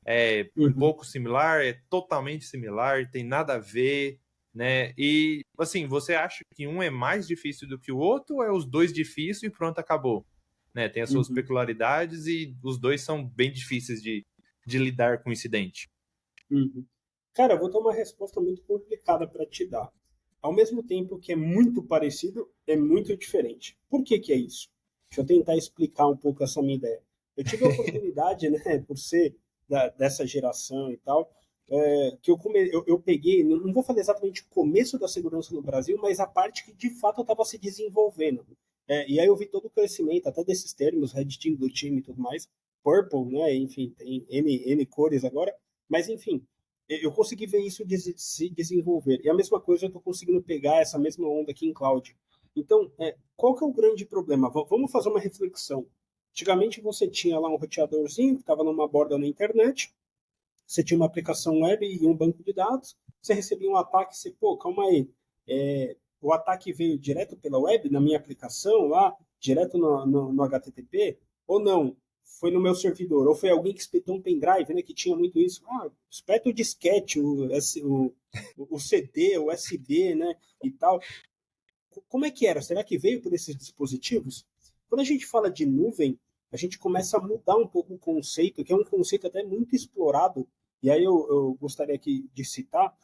É um Uhum. pouco similar, é totalmente similar, tem nada a ver, né? E, assim, você acha que um é mais difícil do que o outro ou é os dois difíceis e pronto, acabou? Né? Tem as suas Uhum. peculiaridades e os dois são bem difíceis de lidar com o incidente. Uhum. Cara, eu vou ter uma resposta muito complicada para te dar. Ao mesmo tempo que é muito parecido, é muito diferente. Por que que é isso? Deixa eu tentar explicar um pouco essa minha ideia. Eu tive a oportunidade, né, por ser dessa geração e tal, que eu peguei, não vou falar exatamente o começo da segurança no Brasil, mas a parte que de fato estava se desenvolvendo. E aí eu vi todo o crescimento, até desses termos, Red Team, Blue Team e tudo mais, Purple, né, enfim, tem N cores agora, mas enfim, eu consegui ver isso se desenvolver. E a mesma coisa eu estou conseguindo pegar essa mesma onda aqui em cloud. Então, qual que é o grande problema? Vamos fazer uma reflexão. Antigamente você tinha lá um roteadorzinho que estava numa borda na internet, você tinha uma aplicação web e um banco de dados, você recebia um ataque, você, pô, calma aí, o ataque veio direto pela web, na minha aplicação lá, direto no HTTP, ou não? Foi no meu servidor, ou foi alguém que espetou um pendrive, né, que tinha muito isso. Espeta o disquete, o CD, o USB, né, e tal. Como é que era? Será que veio por esses dispositivos? Quando a gente fala de nuvem, a gente começa a mudar um pouco o conceito, que é um conceito até muito explorado, e aí eu gostaria aqui de citar,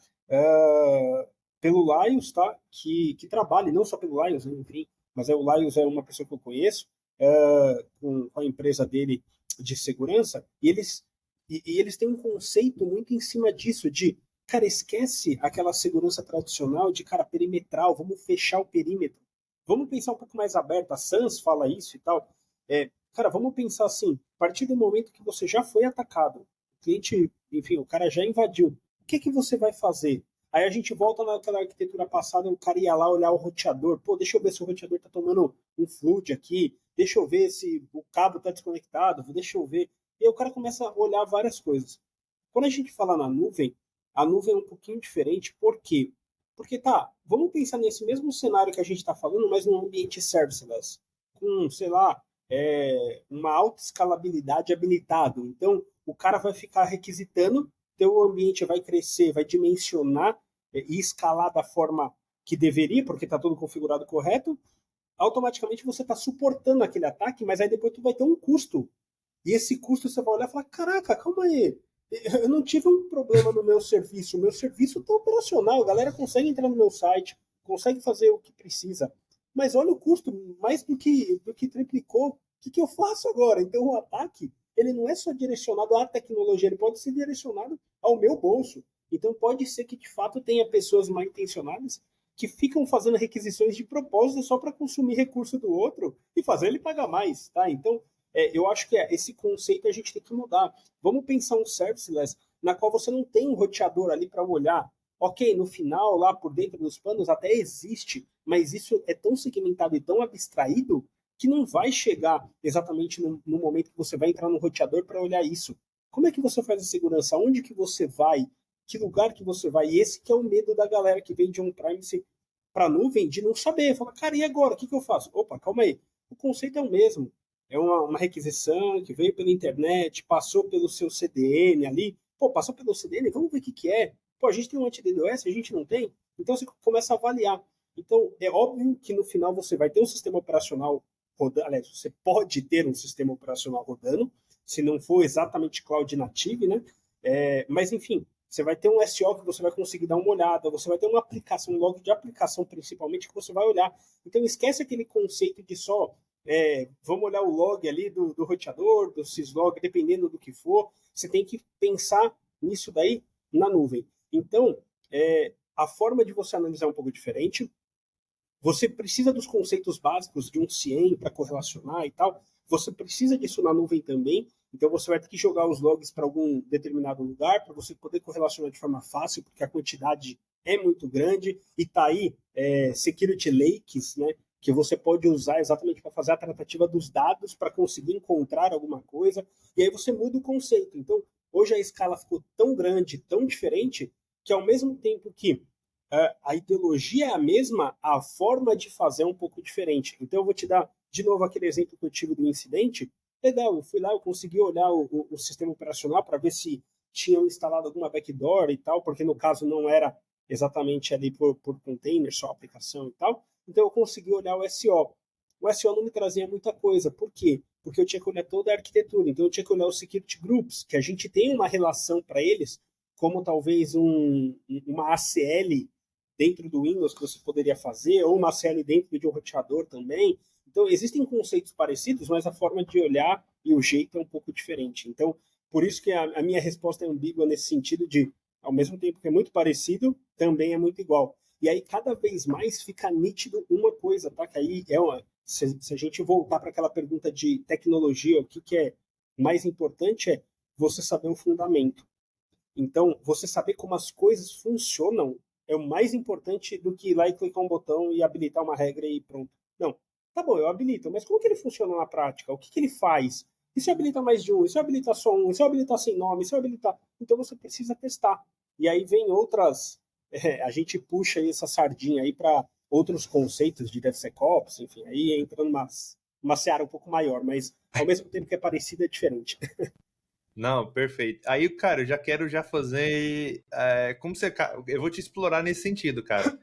pelo Lions, tá? Que trabalha, não só pelo Lions, né, enfim, mas o Lions é uma pessoa que eu conheço, com a empresa dele de segurança, e eles têm um conceito muito em cima disso, de cara, esquece aquela segurança tradicional de, cara, perimetral, vamos fechar o perímetro. Vamos pensar um pouco mais aberto. A SANS fala isso e tal. Cara, vamos pensar assim, a partir do momento que você já foi atacado, o cliente, enfim, o cara já invadiu, o que que você vai fazer? Aí a gente volta naquela arquitetura passada, o cara ia lá olhar o roteador. Pô, deixa eu ver se o roteador tá tomando um flood aqui. Deixa eu ver se o cabo tá desconectado. Deixa eu ver. E aí o cara começa a olhar várias coisas. Quando a gente fala na nuvem, a nuvem é um pouquinho diferente. Por quê? Porque tá, vamos pensar nesse mesmo cenário que a gente está falando, mas num ambiente serverless, com, sei lá, uma alta escalabilidade habilitado. Então, o cara vai ficar requisitando, teu ambiente vai crescer, vai dimensionar e escalar da forma que deveria, porque está tudo configurado correto. Automaticamente você está suportando aquele ataque, mas aí depois tu vai ter um custo. E esse custo você vai olhar e falar: caraca, calma aí, eu não tive um problema no o meu serviço está operacional, a galera consegue entrar no meu site, consegue fazer o que precisa, mas olha o custo, mais do que triplicou, o que eu faço agora? Então o ataque, ele não é só direcionado à tecnologia, ele pode ser direcionado ao meu bolso. Então pode ser que de fato tenha pessoas mal intencionadas que ficam fazendo requisições de propósito só para consumir recurso do outro e fazer ele pagar mais, tá? Então, eu acho que esse conceito a gente tem que mudar. Vamos pensar um serviceless na qual você não tem um roteador ali para olhar. Ok, no final, lá por dentro dos panos, até existe, mas isso é tão segmentado e tão abstraído que não vai chegar exatamente no momento que você vai entrar no roteador para olhar isso. Como é que você faz a segurança? Onde que você vai? Que lugar que você vai? E esse que é o medo da galera que vem de on-premise para a nuvem, de não saber. Fala, cara, e agora? O que eu faço? Opa, calma aí. O conceito é o mesmo. É uma requisição que veio pela internet, passou pelo seu CDN ali. Pô, passou pelo CDN, vamos ver o que é. Pô, a gente tem um anti-DDoS, a gente não tem. Então você começa a avaliar. Então, é óbvio que no final você vai ter um sistema operacional rodando. Aliás, você pode ter um sistema operacional rodando, se não for exatamente cloud native, né? Mas, enfim, você vai ter um SO que você vai conseguir dar uma olhada, você vai ter uma aplicação, um log de aplicação principalmente, que você vai olhar. Então, esquece aquele conceito de só vamos olhar o log ali do roteador, do syslog, dependendo do que for. Você tem que pensar nisso daí na nuvem. Então, a forma de você analisar é um pouco diferente. Você precisa dos conceitos básicos de um CIEM para correlacionar e tal. Você precisa disso na nuvem também. Então você vai ter que jogar os logs para algum determinado lugar para você poder correlacionar de forma fácil, porque a quantidade é muito grande. E tá aí security lakes, né? Que você pode usar exatamente para fazer a tratativa dos dados para conseguir encontrar alguma coisa. E aí você muda o conceito. Então, hoje a escala ficou tão grande, tão diferente, que ao mesmo tempo que a ideologia é a mesma, a forma de fazer é um pouco diferente. Então eu vou te dar de novo aquele exemplo que eu tive do incidente. Legal, eu fui lá, eu consegui olhar o sistema operacional para ver se tinham instalado alguma backdoor e tal, porque no caso não era exatamente ali por container, só aplicação e tal. Então eu consegui olhar o SO. O SO não me trazia muita coisa. Por quê? Porque eu tinha que olhar toda a arquitetura. Então eu tinha que olhar os security groups, que a gente tem uma relação para eles, como talvez uma ACL dentro do Windows que você poderia fazer, ou uma ACL dentro de um roteador também. Então, existem conceitos parecidos, mas a forma de olhar e o jeito é um pouco diferente. Então, por isso que a minha resposta é ambígua nesse sentido de, ao mesmo tempo que é muito parecido, também é muito igual. E aí, cada vez mais fica nítido uma coisa, tá? Que aí se a gente voltar para aquela pergunta de tecnologia, o que é mais importante é você saber o fundamento. Então, você saber como as coisas funcionam é o mais importante do que ir lá e clicar um botão e habilitar uma regra e pronto. Não, tá bom, eu habilito, mas como que ele funciona na prática? O que ele faz? E se eu habilitar mais de um? E se eu habilitar só um? E se eu habilitar sem nome? E se eu habilitar... Então você precisa testar. E aí vem outras... a gente puxa aí essa sardinha aí para outros conceitos de DevSecOps, enfim, aí entra numa seara um pouco maior, mas ao mesmo tempo que é parecido, é diferente. Não, perfeito. Aí, cara, eu já quero fazer. Como você. Eu vou te explorar nesse sentido, cara.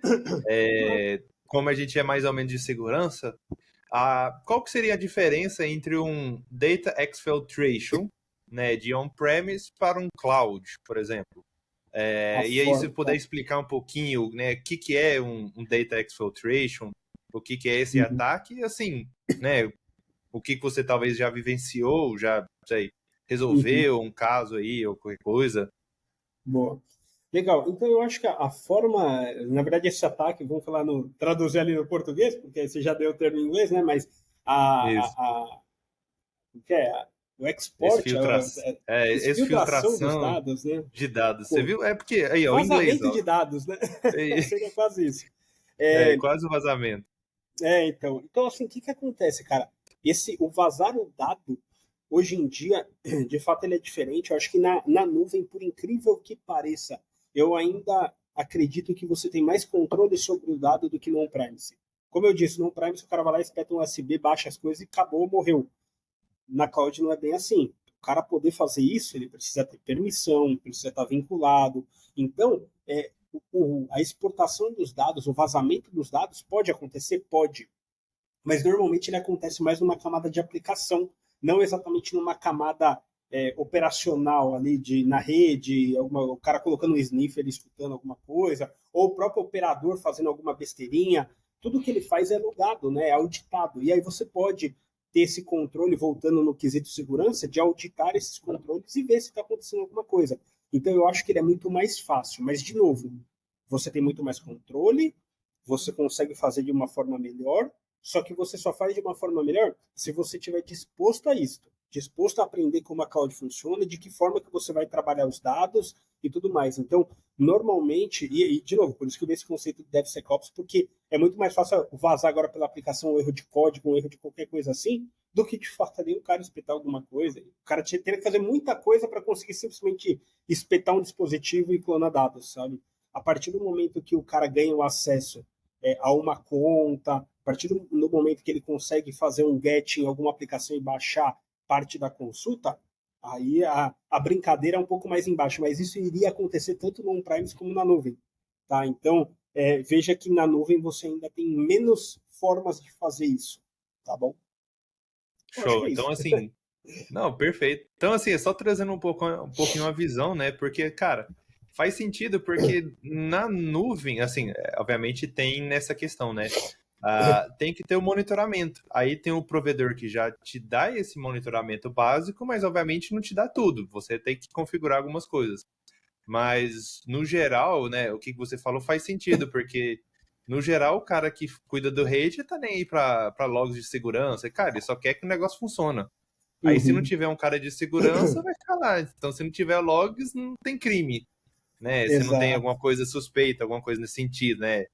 Como a gente é mais ou menos de segurança, qual que seria a diferença entre um data exfiltration, né, de on-premise para um cloud, por exemplo? E aí, se puder explicar um pouquinho, né, o que é um data exfiltration, o que é esse ataque, e assim, né, o que você talvez já vivenciou, já, sei, resolveu um caso aí ou qualquer coisa. Boa. Legal. Então eu acho que a forma, na verdade, esse ataque, vamos falar traduzir ali no português, porque você já deu o termo em inglês, né? Mas o que é? O export, exfiltração dos Exfiltração dados, né? de dados. Você Pô, viu? É porque aí, ó, o inglês, vazamento ó. de dados, né? Seria quase isso. Quase o vazamento. Então assim, o que acontece, cara? O vazar o dado, hoje em dia, de fato, ele é diferente. Eu acho que na nuvem, por incrível que pareça, eu ainda acredito que você tem mais controle sobre o dado do que no on-premise. Como eu disse, no on-premise o cara vai lá, espeta um USB, baixa as coisas e acabou, morreu. Na cloud não é bem assim. O cara poder fazer isso, ele precisa ter permissão, precisa estar vinculado. Então, a exportação dos dados, o vazamento dos dados pode acontecer? Pode. Mas normalmente ele acontece mais numa camada de aplicação, não exatamente numa camada operacional ali na rede, o cara colocando um sniffer escutando alguma coisa, ou o próprio operador fazendo alguma besteirinha. Tudo que ele faz é logado, né? É auditado. E aí você pode ter esse controle, voltando no quesito segurança, de auditar esses controles e ver se está acontecendo alguma coisa. Então eu acho que ele é muito mais fácil. Mas, de novo, você tem muito mais controle, você consegue fazer de uma forma melhor, só que você só faz de uma forma melhor se você estiver disposto a isso, disposto a aprender como a cloud funciona, de que forma que você vai trabalhar os dados e tudo mais. Então, normalmente, e de novo, por isso que eu vi esse conceito de DevSecOps, porque é muito mais fácil vazar agora pela aplicação um erro de código, um erro de qualquer coisa assim, do que de fato ali o cara espetar alguma coisa. O cara teria que fazer muita coisa para conseguir simplesmente espetar um dispositivo e clonar dados, sabe? A partir do momento que o cara ganha o acesso a uma conta, a partir do momento que ele consegue fazer um get em alguma aplicação e baixar parte da consulta, aí a brincadeira é um pouco mais embaixo, mas isso iria acontecer tanto no on-premise como na nuvem. Tá? Então, veja que na nuvem você ainda tem menos formas de fazer isso. Tá bom? Show. Então, assim, não, perfeito. Então, assim, é só trazendo um pouquinho a visão, né? Porque, cara, faz sentido, porque na nuvem, assim, obviamente tem nessa questão, né? Tem que ter o monitoramento. Aí tem o provedor que já te dá esse monitoramento básico, mas obviamente não te dá tudo. Você tem que configurar algumas coisas. Mas, no geral, né, o que você falou faz sentido, porque, no geral, o cara que cuida do rede tá nem aí para logs de segurança. Cara, ele só quer que o negócio funcione. Aí, se não tiver um cara de segurança, vai ficar lá. Então, se não tiver logs, não tem crime, né? Se não tem Exato. alguma coisa suspeita, alguma coisa nesse sentido, né?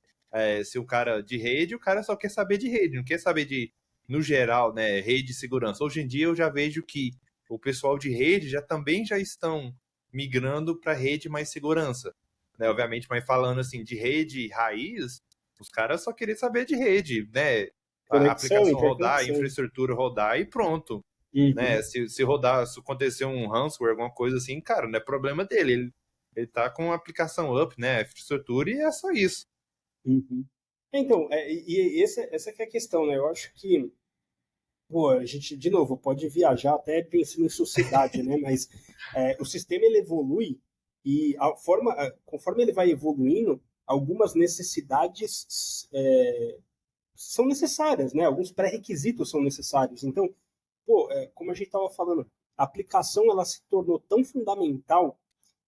Se o cara de rede, o cara só quer saber de rede, não quer saber de, no geral, né, rede de segurança. Hoje em dia, eu já vejo que o pessoal de rede também já estão migrando para rede mais segurança. né, obviamente, mas falando assim de rede raiz, os caras só queriam saber de rede, né? A Conexão, aplicação rodar, a interconexão. infraestrutura rodar e pronto, né? Uhum, Se rodar, se acontecer um ransomware, alguma coisa assim, cara, não é problema dele. Ele tá com a aplicação up, né? A infraestrutura e é só isso. uhum. Então, essa que é a questão, né? Eu acho que, pô, a gente, de novo, pode viajar até pensando em sociedade, né? Mas o sistema, ele evolui e conforme ele vai evoluindo, algumas necessidades são necessárias, né? Alguns pré-requisitos são necessários. Então, pô, como a gente estava falando, a aplicação, ela se tornou tão fundamental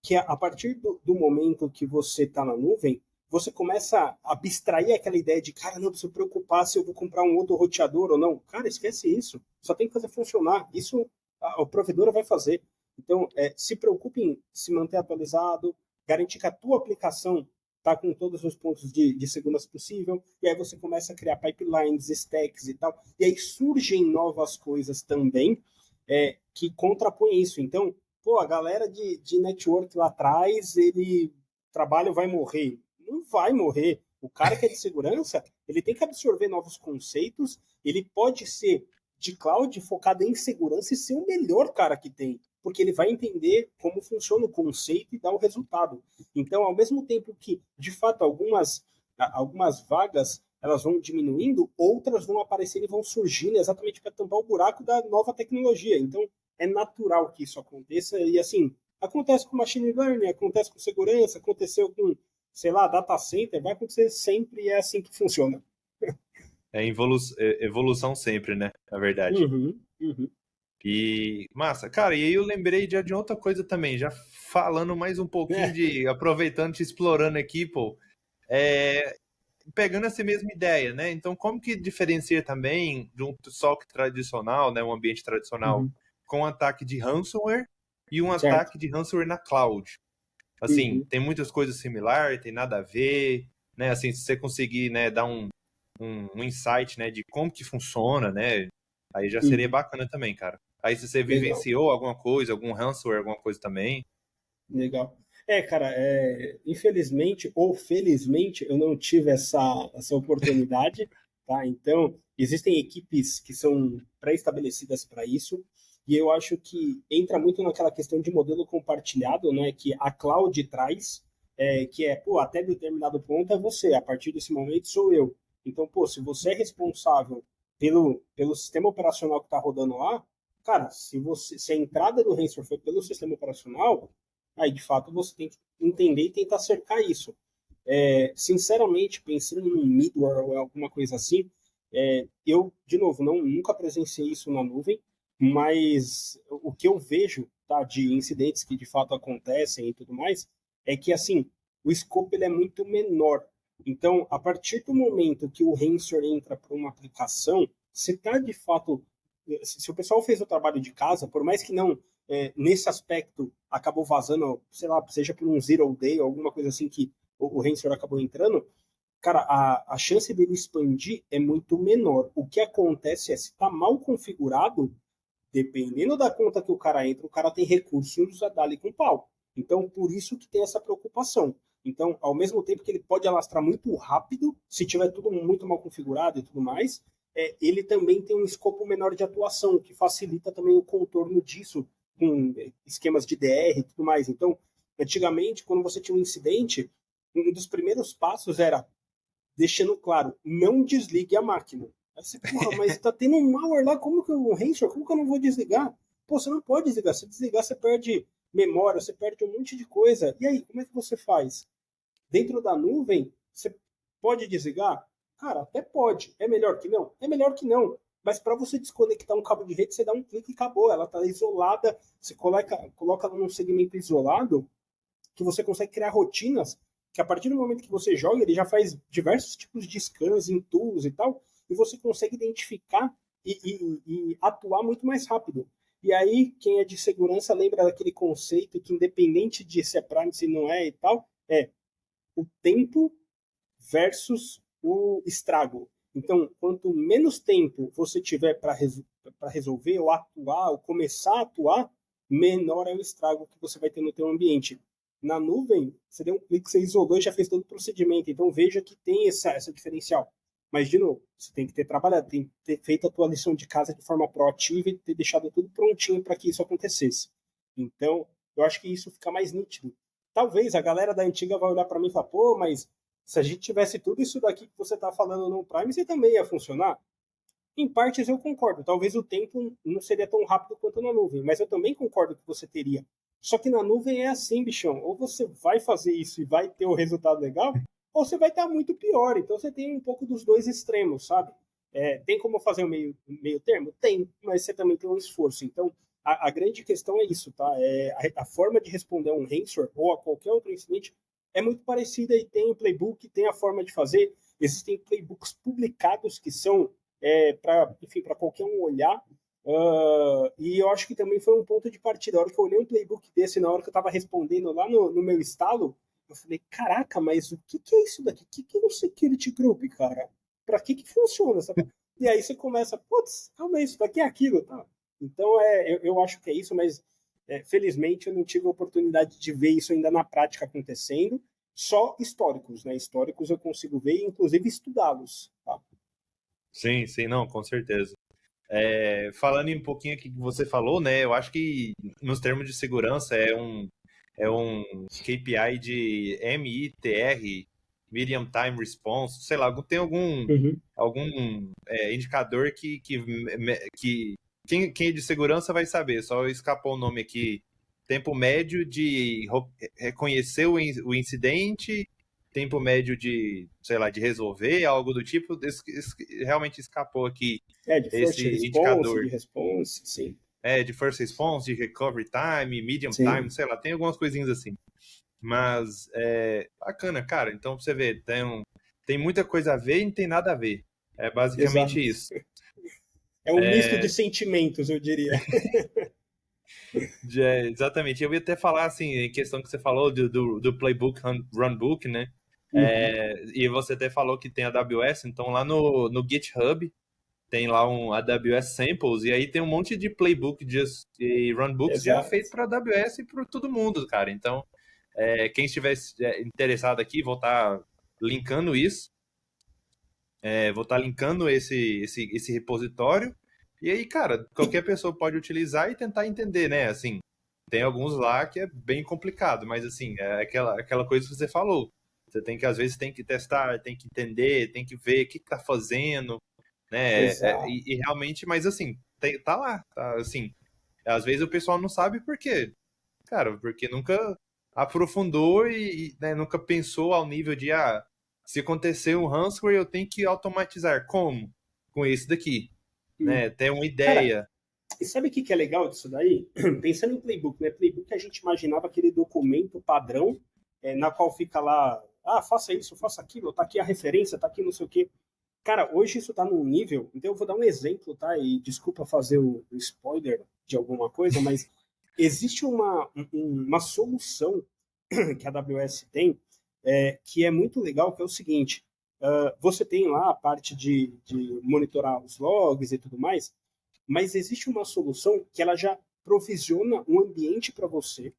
que a partir do momento que você está na nuvem, você começa a abstrair aquela ideia de, cara, não preciso preocupar se eu vou comprar um outro roteador ou não. Cara, esquece isso. Só tem que fazer funcionar. Isso o provedor vai fazer. Então, se preocupe em se manter atualizado, garantir que a tua aplicação está com todos os pontos de segurança possível, e aí você começa a criar pipelines, stacks e tal, e aí surgem novas coisas também que contrapõem isso. Então, pô, a galera de network lá atrás, o trabalho vai morrer. Não vai morrer. O cara que é de segurança, ele tem que absorver novos conceitos, ele pode ser de cloud focado em segurança e ser o melhor cara que tem, porque ele vai entender como funciona o conceito e dar o resultado. Então, ao mesmo tempo que, de fato, algumas vagas elas vão diminuindo, outras vão aparecendo e vão surgindo exatamente para tampar o buraco da nova tecnologia. Então, é natural que isso aconteça e, assim, acontece com machine learning, acontece com segurança, aconteceu com, sei lá, data center, vai acontecer sempre e é assim que funciona. Evolução sempre, né? Na verdade. Uhum, uhum. E, massa, cara, e aí eu lembrei de outra coisa também, já falando mais um pouquinho aproveitando, te explorando aqui, pô, é, pegando essa mesma ideia, né? Então, como que diferencia também de um SOC tradicional, né, um ambiente tradicional, Uhum. com um ataque de ransomware e um Certo. ataque de ransomware na cloud? Assim, Uhum, tem muitas coisas similares, tem nada a ver, né? Assim, se você conseguir, né, dar um insight, né, de como que funciona, né, aí já seria uhum. bacana também, cara. Aí se você Legal, vivenciou alguma coisa, algum ransomware, alguma coisa também. legal. Cara, infelizmente ou felizmente eu não tive essa oportunidade, tá? Então, existem equipes que são pré-estabelecidas para isso, e eu acho que entra muito naquela questão de modelo compartilhado, né? Que a cloud traz, que pô, até determinado ponto é você, a partir desse momento sou eu. Então, pô, se você é responsável pelo sistema operacional que está rodando lá, cara, se a entrada do ransomware foi pelo sistema operacional, aí de fato você tem que entender e tentar cercar isso. Sinceramente, pensando em um middleware ou alguma coisa assim, eu, de novo, nunca presenciei isso na nuvem, mas o que eu vejo, tá, de incidentes que de fato acontecem e tudo mais, é que, assim, o escopo ele é muito menor. Então, a partir do momento que o ransomware entra para uma aplicação, se está de fato, se o pessoal fez o trabalho de casa, por mais que não nesse aspecto acabou vazando, sei lá, seja por um zero day ou alguma coisa assim que o ransomware acabou entrando, cara, a chance dele expandir é muito menor. O que acontece é, se está mal configurado, dependendo da conta que o cara entra, o cara tem recursos a dar ali com pau. Então, por isso que tem essa preocupação. Então, ao mesmo tempo que ele pode alastrar muito rápido, se tiver tudo muito mal configurado e tudo mais, ele também tem um escopo menor de atuação, que facilita também o contorno disso, com esquemas de DR e tudo mais. Então, antigamente, quando você tinha um incidente, um dos primeiros passos era deixando claro, não desligue a máquina. Aí você, porra, mas tá tendo um malware lá, como que um ransomware, como que eu não vou desligar? Pô, você não pode desligar, se desligar você perde memória, você perde um monte de coisa. E aí, como é que você faz? Dentro da nuvem, você pode desligar? Cara, até pode. É melhor que não? É melhor que não. Mas para você desconectar um cabo de rede, você dá um clique e acabou. Ela está isolada, você coloca ela num segmento isolado, que você consegue criar rotinas que a partir do momento que você joga, ele já faz diversos tipos de scans em tools e tal, e você consegue identificar e atuar muito mais rápido. E aí, quem é de segurança lembra daquele conceito que, independente de se é Prime, se não é e tal, é o tempo versus o estrago. Então, quanto menos tempo você tiver para resolver ou atuar, ou começar a atuar, menor é o estrago que você vai ter no teu ambiente. Na nuvem, você deu um clique, você isolou e já fez todo o procedimento. Então veja que tem essa diferencial. Mas, de novo, você tem que ter trabalhado, tem que ter feito a tua lição de casa de forma proativa e ter deixado tudo prontinho para que isso acontecesse. Então, eu acho que isso fica mais nítido. Talvez a galera da antiga vai olhar para mim e falar, pô, mas se a gente tivesse tudo isso daqui que você está falando no Prime, você também ia funcionar? Em partes eu concordo. Talvez o tempo não seria tão rápido quanto na nuvem, mas eu também concordo que você teria. Só que na nuvem é assim, bichão. Ou você vai fazer isso e vai ter o resultado legal, ou você vai estar muito pior. Então você tem um pouco dos dois extremos, sabe? Tem como fazer o meio termo? Tem, mas você também tem um esforço. Então a grande questão é isso, tá? A forma de responder a um Ransomware ou a qualquer outro incidente é muito parecida e tem o playbook, tem a forma de fazer. Existem playbooks publicados que são para qualquer um olhar. E eu acho que também foi um ponto de partida. A hora que eu olhei um playbook desse, na hora que eu estava respondendo lá no meu estalo, eu falei, caraca, mas o que é isso daqui? O que é um security group, cara? Para que funciona? Sabe? E aí você começa, putz, calma aí, isso daqui é aquilo. Tá? Então, eu acho que é isso, mas felizmente eu não tive a oportunidade de ver isso ainda na prática acontecendo. Só históricos, né? Históricos eu consigo ver e, inclusive, estudá-los. Tá? Sim, sim, não, com certeza. Falando um pouquinho aqui que você falou, né? Eu acho que nos termos de segurança é um KPI de MITR, Medium Time Response, sei lá, tem Uhum. algum indicador que quem é de segurança vai saber, só escapou o nome aqui. Tempo médio de reconhecer o incidente, tempo médio de, sei lá, de resolver, algo do tipo, realmente escapou aqui De first esse response, de indicador. response, sim. De first response, de recovery time, medium time, Sim, sei lá, tem algumas coisinhas assim. Mas bacana, cara. Então pra você ver, tem muita coisa a ver e não tem nada a ver. É exato. basicamente isso. É um misto de sentimentos, eu diria. Exatamente. Eu ia até falar assim, em questão que você falou do Playbook Runbook, né? Uhum. E você até falou que tem a AWS, então lá no GitHub tem lá um AWS Samples, e aí tem um monte de playbook e runbooks já feito Exato. para AWS e para todo mundo, cara. Então, quem estiver interessado aqui, vou estar linkando isso, vou estar linkando esse repositório. E aí, cara, qualquer pessoa pode utilizar e tentar entender, né? Assim, tem alguns lá que é bem complicado, mas assim, é aquela coisa que você falou. Você tem que, às vezes, tem que testar, tem que entender, tem que ver o que está fazendo, né? Exato. E realmente, mas assim, tá lá, tá assim. Às vezes o pessoal não sabe por quê. Cara, porque nunca aprofundou né, nunca pensou ao nível de, se acontecer um ransomware, eu tenho que automatizar. Como? Com esse daqui, Hum. né? Ter uma Cara, ideia. e sabe o que é legal disso daí? Pensando em playbook, né? Playbook a gente imaginava aquele documento padrão na qual fica lá, faça isso, faça aquilo, tá aqui a referência, tá aqui não sei o quê. Cara, hoje isso tá num nível, então eu vou dar um exemplo, tá? E desculpa fazer o spoiler de alguma coisa, mas existe uma solução que a AWS tem, que é muito legal, que é o seguinte, você tem lá a parte de monitorar os logs e tudo mais, mas existe uma solução que ela já provisiona um ambiente para você.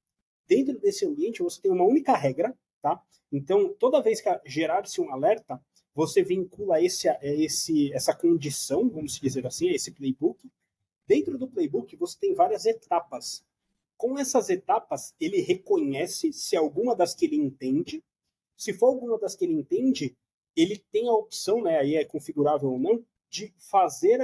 Dentro desse ambiente, você tem uma única regra, tá? Então, toda vez que gerar-se um alerta, você vincula essa condição, vamos dizer assim, esse playbook. Dentro do playbook, você tem várias etapas. Com essas etapas, ele reconhece se alguma das que ele entende. Se for alguma das que ele entende, ele tem a opção, né, aí é configurável ou não, de fazer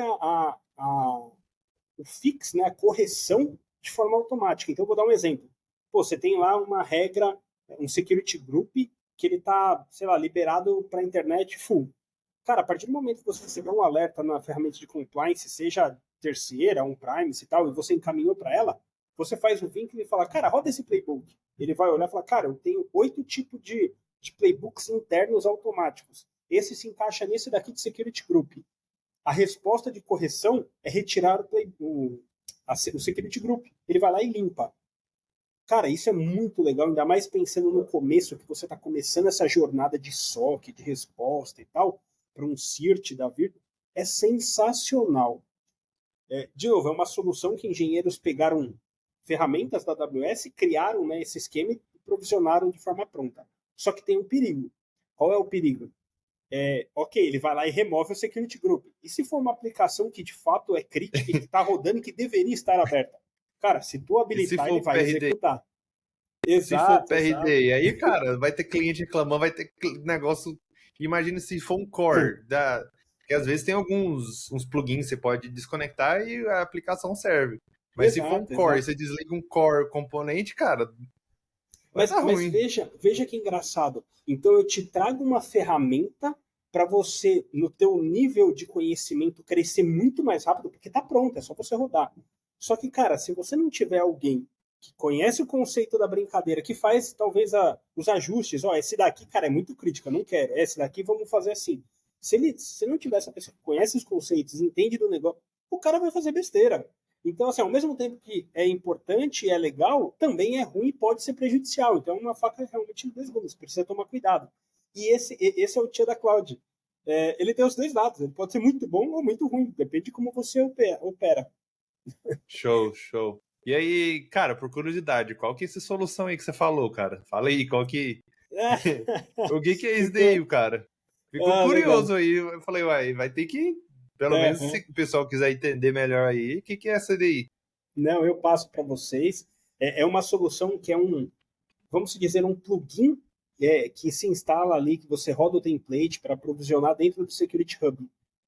o fix, né, a correção de forma automática. Então, eu vou dar um exemplo. Pô, você tem lá uma regra, um security group, que ele está, sei lá, liberado para a internet full. Cara, a partir do momento que você receber um alerta na ferramenta de compliance, seja terceira, um Prime e tal, e você encaminhou para ela, você faz o vínculo e fala, cara, roda esse playbook. Ele vai olhar e falar, cara, eu tenho 8 tipos de playbooks internos automáticos. Esse se encaixa nesse daqui de Security Group. A resposta de correção é retirar o Security Group. Ele vai lá e limpa. Cara, isso é muito legal, ainda mais pensando no começo, que você está começando essa jornada de SOC, de resposta e tal, para um CIRT da vida, é sensacional. De novo, é uma solução que engenheiros pegaram ferramentas da AWS, criaram, né, esse esquema provisionaram de forma pronta. Só que tem um perigo. Qual é o perigo? Ok, ele vai lá e remove o security group. E se for uma aplicação que de fato é crítica e que está rodando e que deveria estar aberta? Cara, se tu E se habilitar, for ele o vai PRD? executar. Se for o Exato, exato. PRD, aí, cara, vai ter cliente reclamando, vai ter negócio. Imagina se for um core, porque às vezes tem alguns uns plugins que você pode desconectar e a aplicação serve. Mas se for um Exato, core, exato. você desliga um core componente, cara, vai dar Mas ruim. veja que engraçado. Então eu te trago uma ferramenta para você, no teu nível de conhecimento, crescer muito mais rápido, porque está pronto, é só você rodar. Só que, cara, se você não tiver alguém que conhece o conceito da brincadeira, que faz talvez os ajustes, esse daqui, cara, é muito crítico, eu não quero. Esse daqui vamos fazer assim. Se não tiver essa pessoa que conhece os conceitos, entende do negócio, o cara vai fazer besteira. Então, assim, ao mesmo tempo que é importante e é legal, também é ruim e pode ser prejudicial. Então, é uma faca realmente de dois gumes, precisa tomar cuidado. E esse é o tio da cloud. Ele tem os dois lados, ele pode ser muito bom ou muito ruim, depende de como você opera. Show, show. E aí, cara, por curiosidade, qual que é essa solução aí que você falou, cara? Fala aí, qual que. O que é isso Ficou. daí, cara? Ficou Legal. curioso aí. Eu falei, uai, vai ter que. Pelo menos se o pessoal quiser entender melhor aí, o que é essa daí? Não, eu passo para vocês. É uma solução que é vamos dizer, um plugin que se instala ali, que você roda o template para provisionar dentro do Security Hub.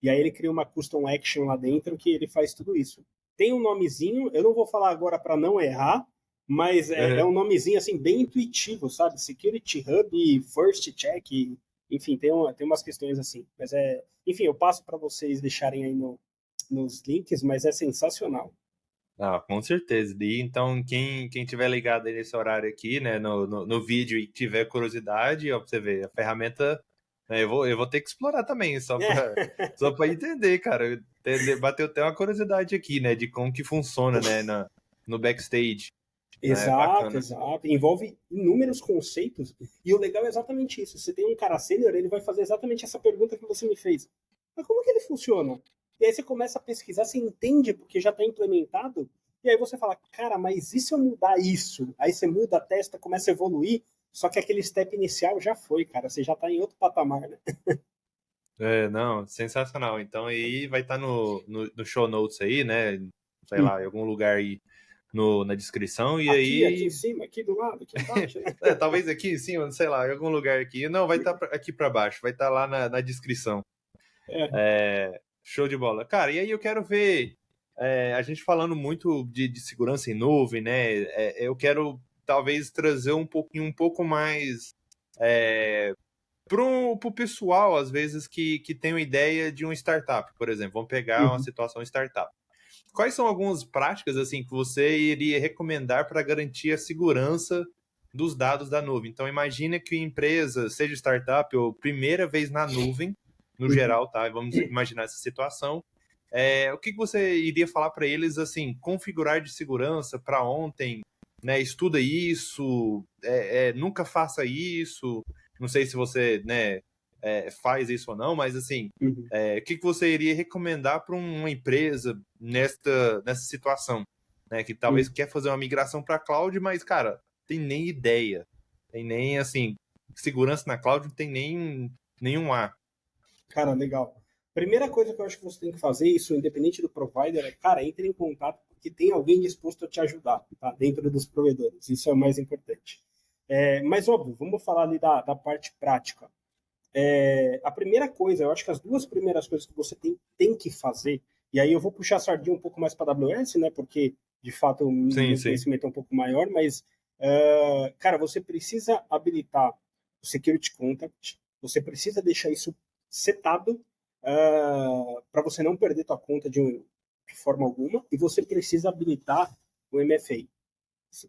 E aí ele cria uma custom action lá dentro que ele faz tudo isso. Tem um nomezinho, eu não vou falar agora para não errar, mas é Uhum. um nomezinho assim bem intuitivo, sabe? Security Hub, First Check, enfim, tem umas questões assim. Mas enfim, eu passo para vocês deixarem aí nos links, mas é sensacional. Ah, com certeza. E então, quem tiver ligado aí nesse horário aqui, né, no vídeo e tiver curiosidade, ó, pra você ver, a ferramenta, né, eu vou ter que explorar também, só pra entender, cara. Bateu até uma curiosidade aqui, né, de como que funciona, né, no backstage. É Exato, bacana. exato. Envolve inúmeros conceitos. E o legal é exatamente isso. Você tem um cara sênior, ele vai fazer exatamente essa pergunta que você me fez. Mas como que ele funciona? E aí você começa a pesquisar, você entende porque já está implementado. E aí você fala, cara, mas e se eu mudar isso? Aí você muda, testa, começa a evoluir. Só que aquele step inicial já foi, cara. Você já está em outro patamar, né? Não, sensacional. Então aí vai estar no show notes aí, né, sei lá, em Hum. algum lugar aí na descrição, e Aqui em aí cima, aqui do lado, aqui embaixo, né? talvez aqui em cima, sei lá, em algum lugar aqui. Não, vai estar aqui para baixo, vai estar lá na descrição. É. Show de bola. Cara, e aí eu quero ver a gente falando muito de segurança em nuvem, né? Eu quero talvez trazer um pouco mais pro pessoal, às vezes, que tem uma ideia de uma startup, por exemplo. Vamos pegar uma Uhum. situação startup. Quais são algumas práticas assim que você iria recomendar para garantir a segurança dos dados da nuvem? Então, imagine que a empresa, seja startup ou primeira vez na nuvem, no Uhum. geral, tá? Vamos imaginar essa situação. O que você iria falar para eles assim, configurar de segurança para ontem, né? Estuda isso, nunca faça isso. Não sei se você, né, faz isso ou não, mas assim, Uhum. o que você iria recomendar para uma empresa nessa situação, né? Que talvez Uhum. quer fazer uma migração para cloud, mas, cara, tem nem ideia. Tem nem, assim, segurança na cloud não tem nem nenhum A. Cara, legal. Primeira coisa que eu acho que você tem que fazer, isso independente do provider, cara, entre em contato porque tem alguém disposto a te ajudar, tá? Dentro dos provedores. Isso é o mais importante. Mas, óbvio, vamos falar ali da parte prática. A primeira coisa, eu acho que as duas primeiras coisas que você tem que fazer, e aí eu vou puxar a sardinha um pouco mais para a AWS, né? Porque, de fato, o Sim, meu sim. conhecimento é um pouco maior, mas, cara, você precisa habilitar o Security Contact, você precisa deixar isso setado para você não perder tua conta de forma alguma, e você precisa habilitar o MFA,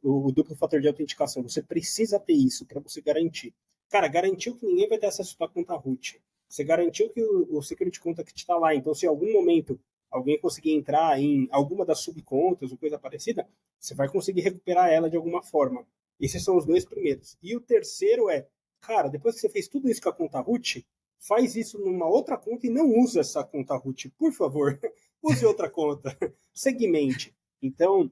o duplo fator de autenticação. Você precisa ter isso para você garantir. Cara, garantiu que ninguém vai ter acesso à sua conta root. Você garantiu que o Security Contact está lá. Então, se em algum momento alguém conseguir entrar em alguma das subcontas ou coisa parecida, você vai conseguir recuperar ela de alguma forma. Esses são os dois primeiros. E o terceiro cara, depois que você fez tudo isso com a conta root, faz isso numa outra conta e não usa essa conta root, por favor. Use outra conta. Segmente. Então,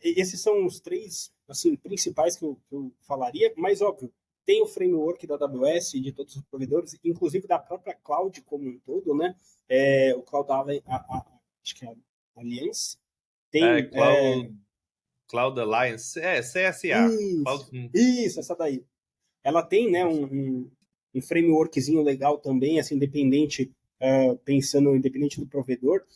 esses são os três assim, principais que eu falaria, mas óbvio, tem o framework da AWS e de todos os provedores, inclusive da própria cloud como um todo, né? O Cloud acho que é a Alliance, É, tem Cloud Alliance, CSA. isso, Cloud... isso, essa daí. Ela tem, né, um frameworkzinho legal também, assim, independente, pensando independente do provedor,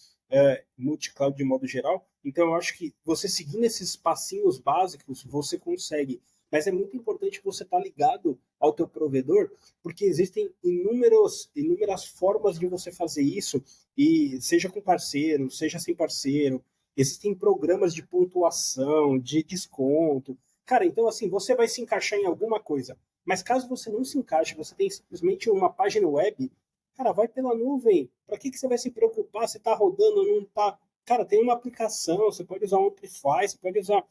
multi-cloud de modo geral. Então, eu acho que você seguindo esses passinhos básicos, você consegue. Mas é muito importante você estar ligado ao teu provedor, porque existem inúmeras formas de você fazer isso, e seja com parceiro, seja sem parceiro, existem programas de pontuação, de desconto. Cara, então assim, você vai se encaixar em alguma coisa. Mas caso você não se encaixe, você tem simplesmente uma página web, cara, vai pela nuvem. Para que você vai se preocupar se está rodando ou não está? Cara, tem uma aplicação, você pode usar um Amplify, você pode usar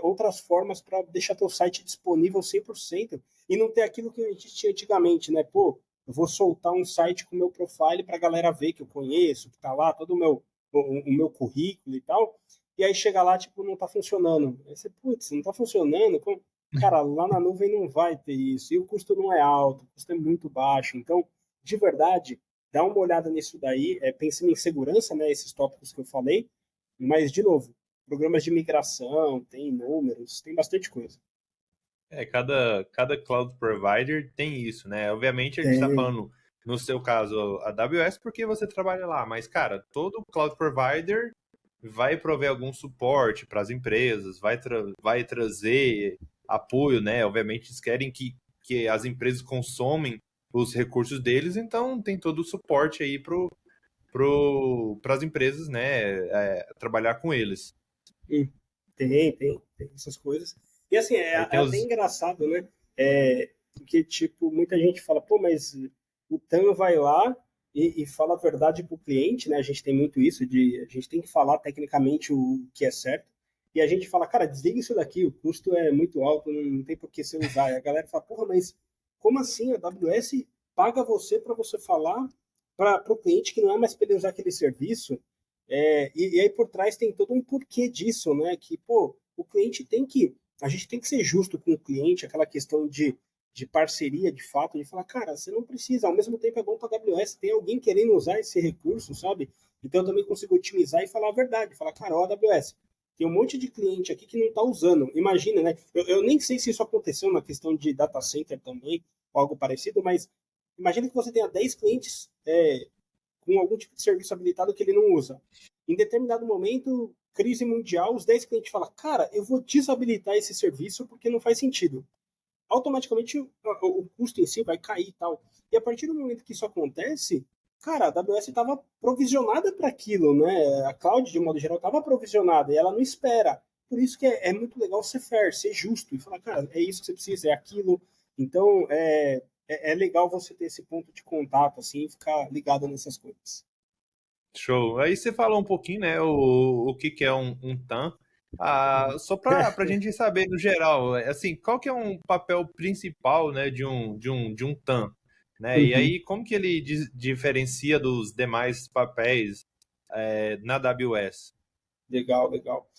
outras formas para deixar teu site disponível 100% e não ter aquilo que a gente tinha antigamente, né? Pô, eu vou soltar um site com o meu profile para a galera ver que eu conheço, que está lá, todo o meu currículo e tal. E aí chega lá, tipo, não está funcionando. Aí você, putz, não está funcionando? Como? Cara, lá na nuvem não vai ter isso. E o custo não é alto, o custo é muito baixo. Então, de verdade, dá uma olhada nisso daí. Pensando em segurança, né? Esses tópicos que eu falei. Mas, de novo, programas de migração, tem números, tem bastante coisa. Cada cloud provider tem isso, né? Obviamente a gente está Tem, falando, no seu caso, a AWS, porque você trabalha lá, mas, cara, todo cloud provider vai prover algum suporte para as empresas, vai trazer apoio, né? Obviamente eles querem que as empresas consomem os recursos deles, então tem todo o suporte aí para as empresas, né? Trabalhar com eles. tem essas coisas. E assim, é Aí tem até os. engraçado, né? Porque, tipo, muita gente fala, pô, mas o TAM vai lá e fala a verdade pro cliente, né? A gente tem muito isso a gente tem que falar tecnicamente o que é certo. E a gente fala, cara, desliga isso daqui, o custo é muito alto, não tem por que você usar. E a galera fala, porra, mas como assim? A AWS paga você para você falar para o cliente que não é mais para ele usar aquele serviço? E aí por trás tem todo um porquê disso, né? Que, pô, o cliente tem que. A gente tem que ser justo com o cliente, aquela questão de parceria de fato, de falar, cara, você não precisa, ao mesmo tempo é bom para a AWS, tem alguém querendo usar esse recurso, sabe? Então eu também consigo otimizar e falar a verdade, falar, cara, ó, AWS, tem um monte de cliente aqui que não está usando. Imagina, né? Eu nem sei se isso aconteceu na questão de data center também, ou algo parecido, mas imagina que você tenha 10 clientes com algum tipo de serviço habilitado que ele não usa. Em determinado momento, crise mundial, os 10 clientes falam, cara, eu vou desabilitar esse serviço porque não faz sentido. Automaticamente o custo em si vai cair e tal. E a partir do momento que isso acontece, cara, a AWS estava provisionada para aquilo, né? A cloud, de modo geral, estava provisionada e ela não espera. Por isso que é muito legal ser fair, ser justo e falar, cara, é isso que você precisa, é aquilo. Então, é legal você ter esse ponto de contato, assim, e ficar ligado nessas coisas. Show. Aí você falou um pouquinho, né, o que é um TAM. Só para a gente saber no geral, assim, qual que é um papel principal, né, de um TAM, né? E Uhum. aí, como que ele diferencia dos demais papéis na AWS? Legal, legal.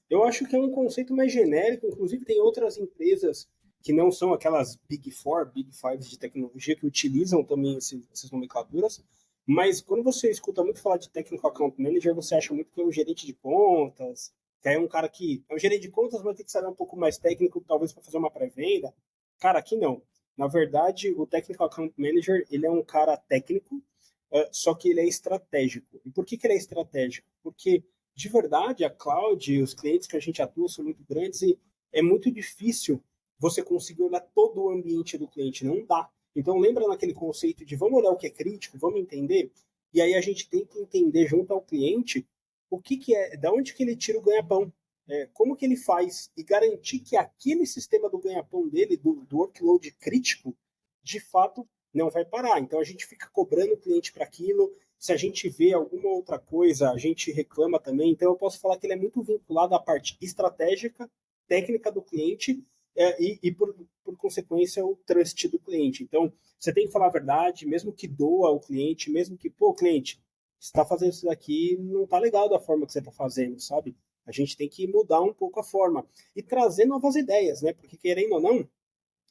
Eu acho que é um conceito mais genérico, inclusive tem outras empresas que não são aquelas Big Four, Big Five de tecnologia que utilizam também essas nomenclaturas, mas quando você escuta muito falar de Technical Account Manager, você acha muito que é um gerente de contas, que é um cara que é um gerente de contas, mas tem que saber um pouco mais técnico, talvez para fazer uma pré-venda. Cara, aqui não. Na verdade, o Technical Account Manager, ele é um cara técnico, só que ele é estratégico. E por que ele é estratégico? Porque de verdade, a cloud, os clientes que a gente atua são muito grandes e é muito difícil você conseguir olhar todo o ambiente do cliente, não dá. Então lembra naquele conceito de vamos olhar o que é crítico, vamos entender, e aí a gente tem que entender junto ao cliente o que é, da onde que ele tira o ganha-pão, como que ele faz e garantir que aquele sistema do ganha-pão dele, do workload crítico, de fato não vai parar. Então a gente fica cobrando o cliente para aquilo, se a gente vê alguma outra coisa, a gente reclama também. Então, eu posso falar que ele é muito vinculado à parte estratégica, técnica do cliente e por consequência, o trust do cliente. Então, você tem que falar a verdade, mesmo que doa ao cliente, mesmo que, pô, cliente, você está fazendo isso daqui, não está legal da forma que você está fazendo, sabe? A gente tem que mudar um pouco a forma e trazer novas ideias, né? Porque querendo ou não,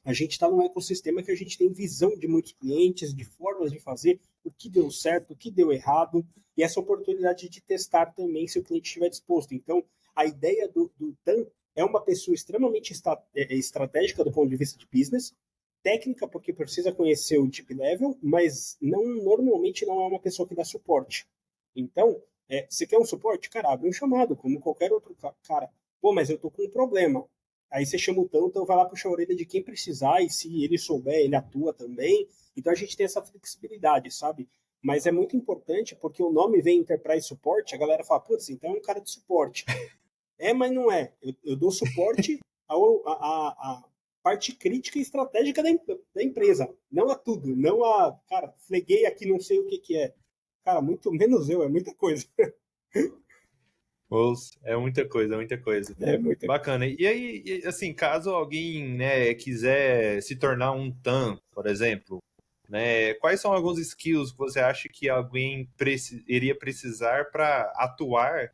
a gente está num ecossistema que a gente tem visão de muitos clientes, de formas de fazer, o que deu certo, o que deu errado, e essa oportunidade de testar também se o cliente estiver disposto. Então, a ideia do TAM é uma pessoa extremamente estratégica do ponto de vista de business, técnica porque precisa conhecer o deep level, mas normalmente não é uma pessoa que dá suporte. Então, você quer um suporte? Cara, abre um chamado, como qualquer outro cara. Pô, mas eu tô com um problema. Aí você chama o TAM, então vai lá puxar a orelha de quem precisar, e se ele souber, ele atua também. Então a gente tem essa flexibilidade, sabe? Mas é muito importante porque o nome vem Enterprise Support, a galera fala, putz, então é um cara de suporte. Mas não é. Eu dou suporte à parte crítica e estratégica da empresa, não a tudo, não a, cara, fleguei aqui, não sei o que é. Cara, muito menos eu, é muita coisa. É muita coisa, é muita coisa. É muita Bacana. E aí, assim, caso alguém, né, quiser se tornar um TAM, por exemplo, né, quais são alguns skills que você acha que alguém iria precisar para atuar,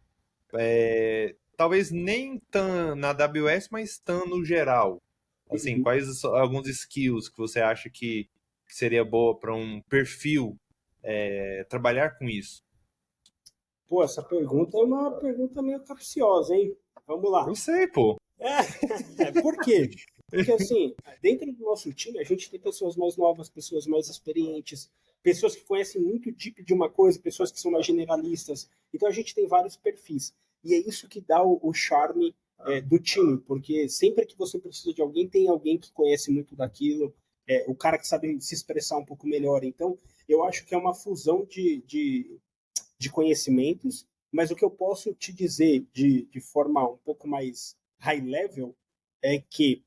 talvez nem TAM na AWS, mas TAM no geral? Assim, coisa. quais são alguns skills que você acha que seria boa para um perfil trabalhar com isso? Pô, essa pergunta é uma pergunta meio capciosa, hein? Vamos lá. Eu sei, pô. Por quê? Porque, assim, dentro do nosso time, a gente tem pessoas mais novas, pessoas mais experientes, pessoas que conhecem muito deep de uma coisa, pessoas que são mais generalistas. Então, a gente tem vários perfis. E é isso que dá o charme do time, porque sempre que você precisa de alguém, tem alguém que conhece muito daquilo, o cara que sabe se expressar um pouco melhor. Então, eu acho que é uma fusão de conhecimentos, mas o que eu posso te dizer de forma um pouco mais high level é que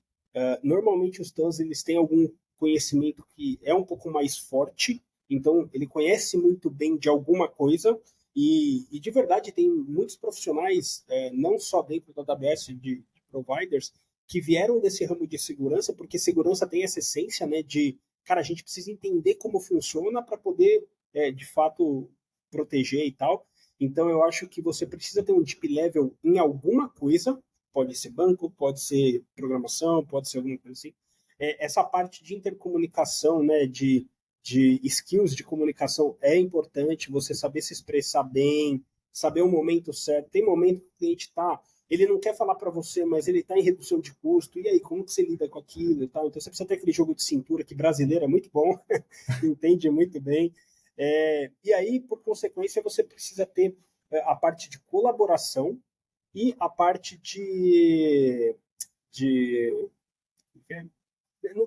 normalmente os TANs eles têm algum conhecimento que é um pouco mais forte, então ele conhece muito bem de alguma coisa e de verdade tem muitos profissionais, não só dentro da AWS de providers, que vieram desse ramo de segurança, porque segurança tem essa essência, né, de, cara, a gente precisa entender como funciona para poder, de fato, proteger e tal. Então eu acho que você precisa ter um deep level em alguma coisa, pode ser banco, pode ser programação, pode ser alguma coisa assim. Essa parte de intercomunicação, né, de skills de comunicação é importante, você saber se expressar bem, saber o momento certo. Tem momento que o cliente está, ele não quer falar para você, mas ele está em redução de custo, e aí, como que você lida com aquilo e tal? Então você precisa ter aquele jogo de cintura que brasileiro é muito bom, entende muito bem. E aí, por consequência, você precisa ter a parte de colaboração e a parte de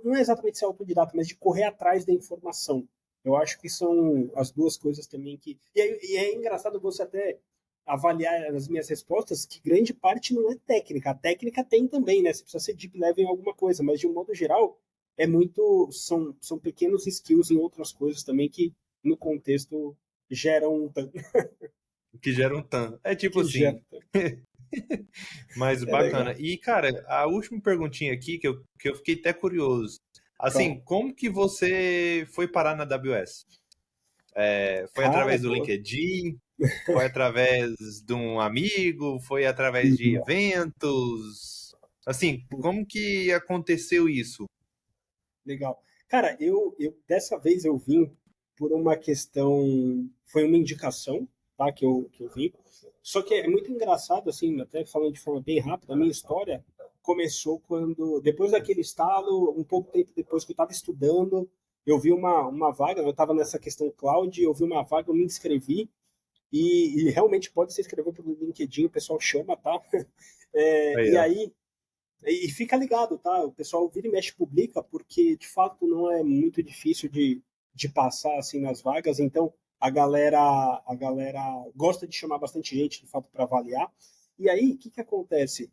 não é exatamente ser autodidata, mas de correr atrás da informação. Eu acho que são as duas coisas também que. E é engraçado você até avaliar as minhas respostas, que grande parte não é técnica. A técnica tem também, né? Você precisa ser deep level em alguma coisa, mas de um modo geral, é muito. São pequenos skills em outras coisas também que, no contexto, geram um tanto. Que gera um TAM. É tipo Que gera. assim, mas É bacana. legal. E, cara, a última perguntinha aqui, que eu fiquei até curioso. Bom, Assim, como que você foi parar na AWS? Foi cara, através do pô. LinkedIn? Foi através de um amigo? Foi através de eventos? Assim, como que aconteceu isso? Legal. Cara, eu dessa vez eu vim por uma questão, foi uma indicação, tá, que eu vim. Só que é muito engraçado, assim, até falando de forma bem rápida, a minha história começou quando, depois daquele estalo, um pouco tempo depois que eu estava estudando, eu vi uma vaga, eu estava nessa questão cloud, eu vi uma vaga, eu me inscrevi, e realmente pode se inscrever pelo LinkedIn, o pessoal chama, tá? Aí, E ó. aí, e fica ligado, tá? O pessoal vira e mexe publica, porque de fato não é muito difícil de passar assim nas vagas, então a galera gosta de chamar bastante gente de fato para avaliar. E aí, o que que acontece?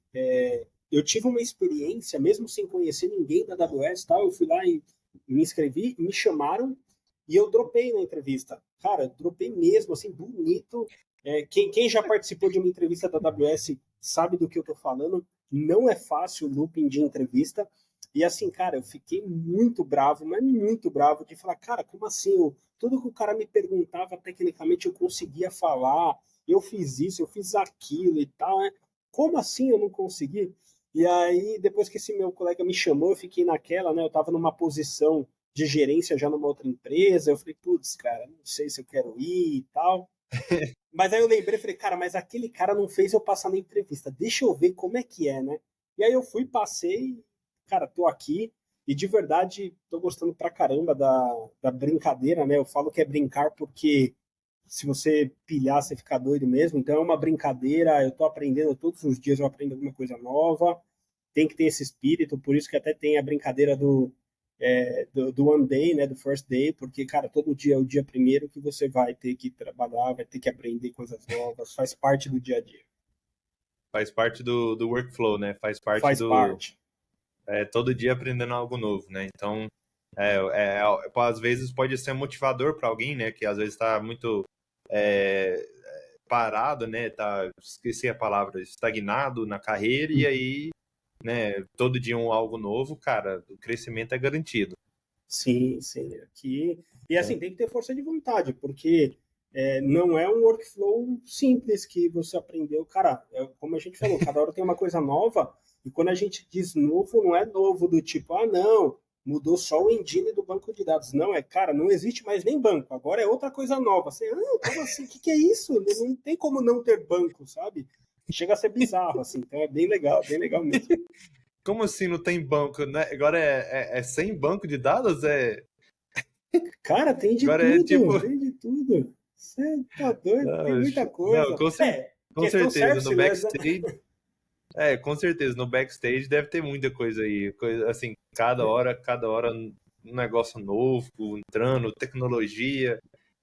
Eu tive uma experiência, mesmo sem conhecer ninguém da AWS, tal, eu fui lá e me inscrevi, me chamaram e eu dropei na entrevista. Cara, dropei mesmo, assim, bonito. Quem já participou de uma entrevista da AWS sabe do que eu tô falando. Não é fácil o looping de entrevista. E assim, cara, eu fiquei muito bravo, mas muito bravo de falar, cara, como assim? Tudo que o cara me perguntava, tecnicamente eu conseguia falar, eu fiz isso, eu fiz aquilo e tal, né? como assim eu não consegui? E aí, depois que esse meu colega me chamou, eu fiquei naquela, né? Eu estava numa posição de gerência já numa outra empresa. Eu falei, putz, cara, não sei se eu quero ir e tal. Mas aí eu lembrei, falei, cara, mas aquele cara não fez eu passar na entrevista. Deixa eu ver como é que é, né? E aí eu fui, passei, cara, tô aqui e de verdade tô gostando pra caramba da brincadeira, né? Eu falo que é brincar porque se você pilhar, você fica doido mesmo. Então é uma brincadeira, eu tô aprendendo todos os dias, eu aprendo alguma coisa nova. Tem que ter esse espírito, por isso que até tem a brincadeira do One Day, né, do First Day, porque, cara, todo dia é o dia primeiro que você vai ter que trabalhar, vai ter que aprender coisas novas, faz parte do dia a dia. Faz parte do workflow, né? Faz parte Faz do parte. todo dia aprendendo algo novo, né? Então, às vezes pode ser motivador para alguém, né? Que às vezes está muito é, parado, né? Tá, esqueci a palavra, estagnado na carreira e aí, né? Todo dia algo novo, cara, o crescimento é garantido. Sim, sim. Aqui. E Então, assim, tem que ter força de vontade, porque não é um workflow simples que você aprendeu. Cara, como a gente falou, cada hora tem uma coisa nova, e quando a gente diz novo, não é novo do tipo, ah, não, mudou só o engine do banco de dados. Não, cara, não existe mais nem banco, agora é outra coisa nova. Você, como assim? O que é isso? Não tem como não ter banco, sabe? Chega a ser bizarro, assim, então é bem legal mesmo. como assim não tem banco, né? Agora é sem banco de dados? Cara, Agora é tipo. tem de tudo. Você tá doido? Tem Não, muita não, coisa. com Questão certeza, no serverless, né? backstage. Com certeza, no backstage deve ter muita coisa aí. Coisa, assim, cada hora um negócio novo, entrando, tecnologia.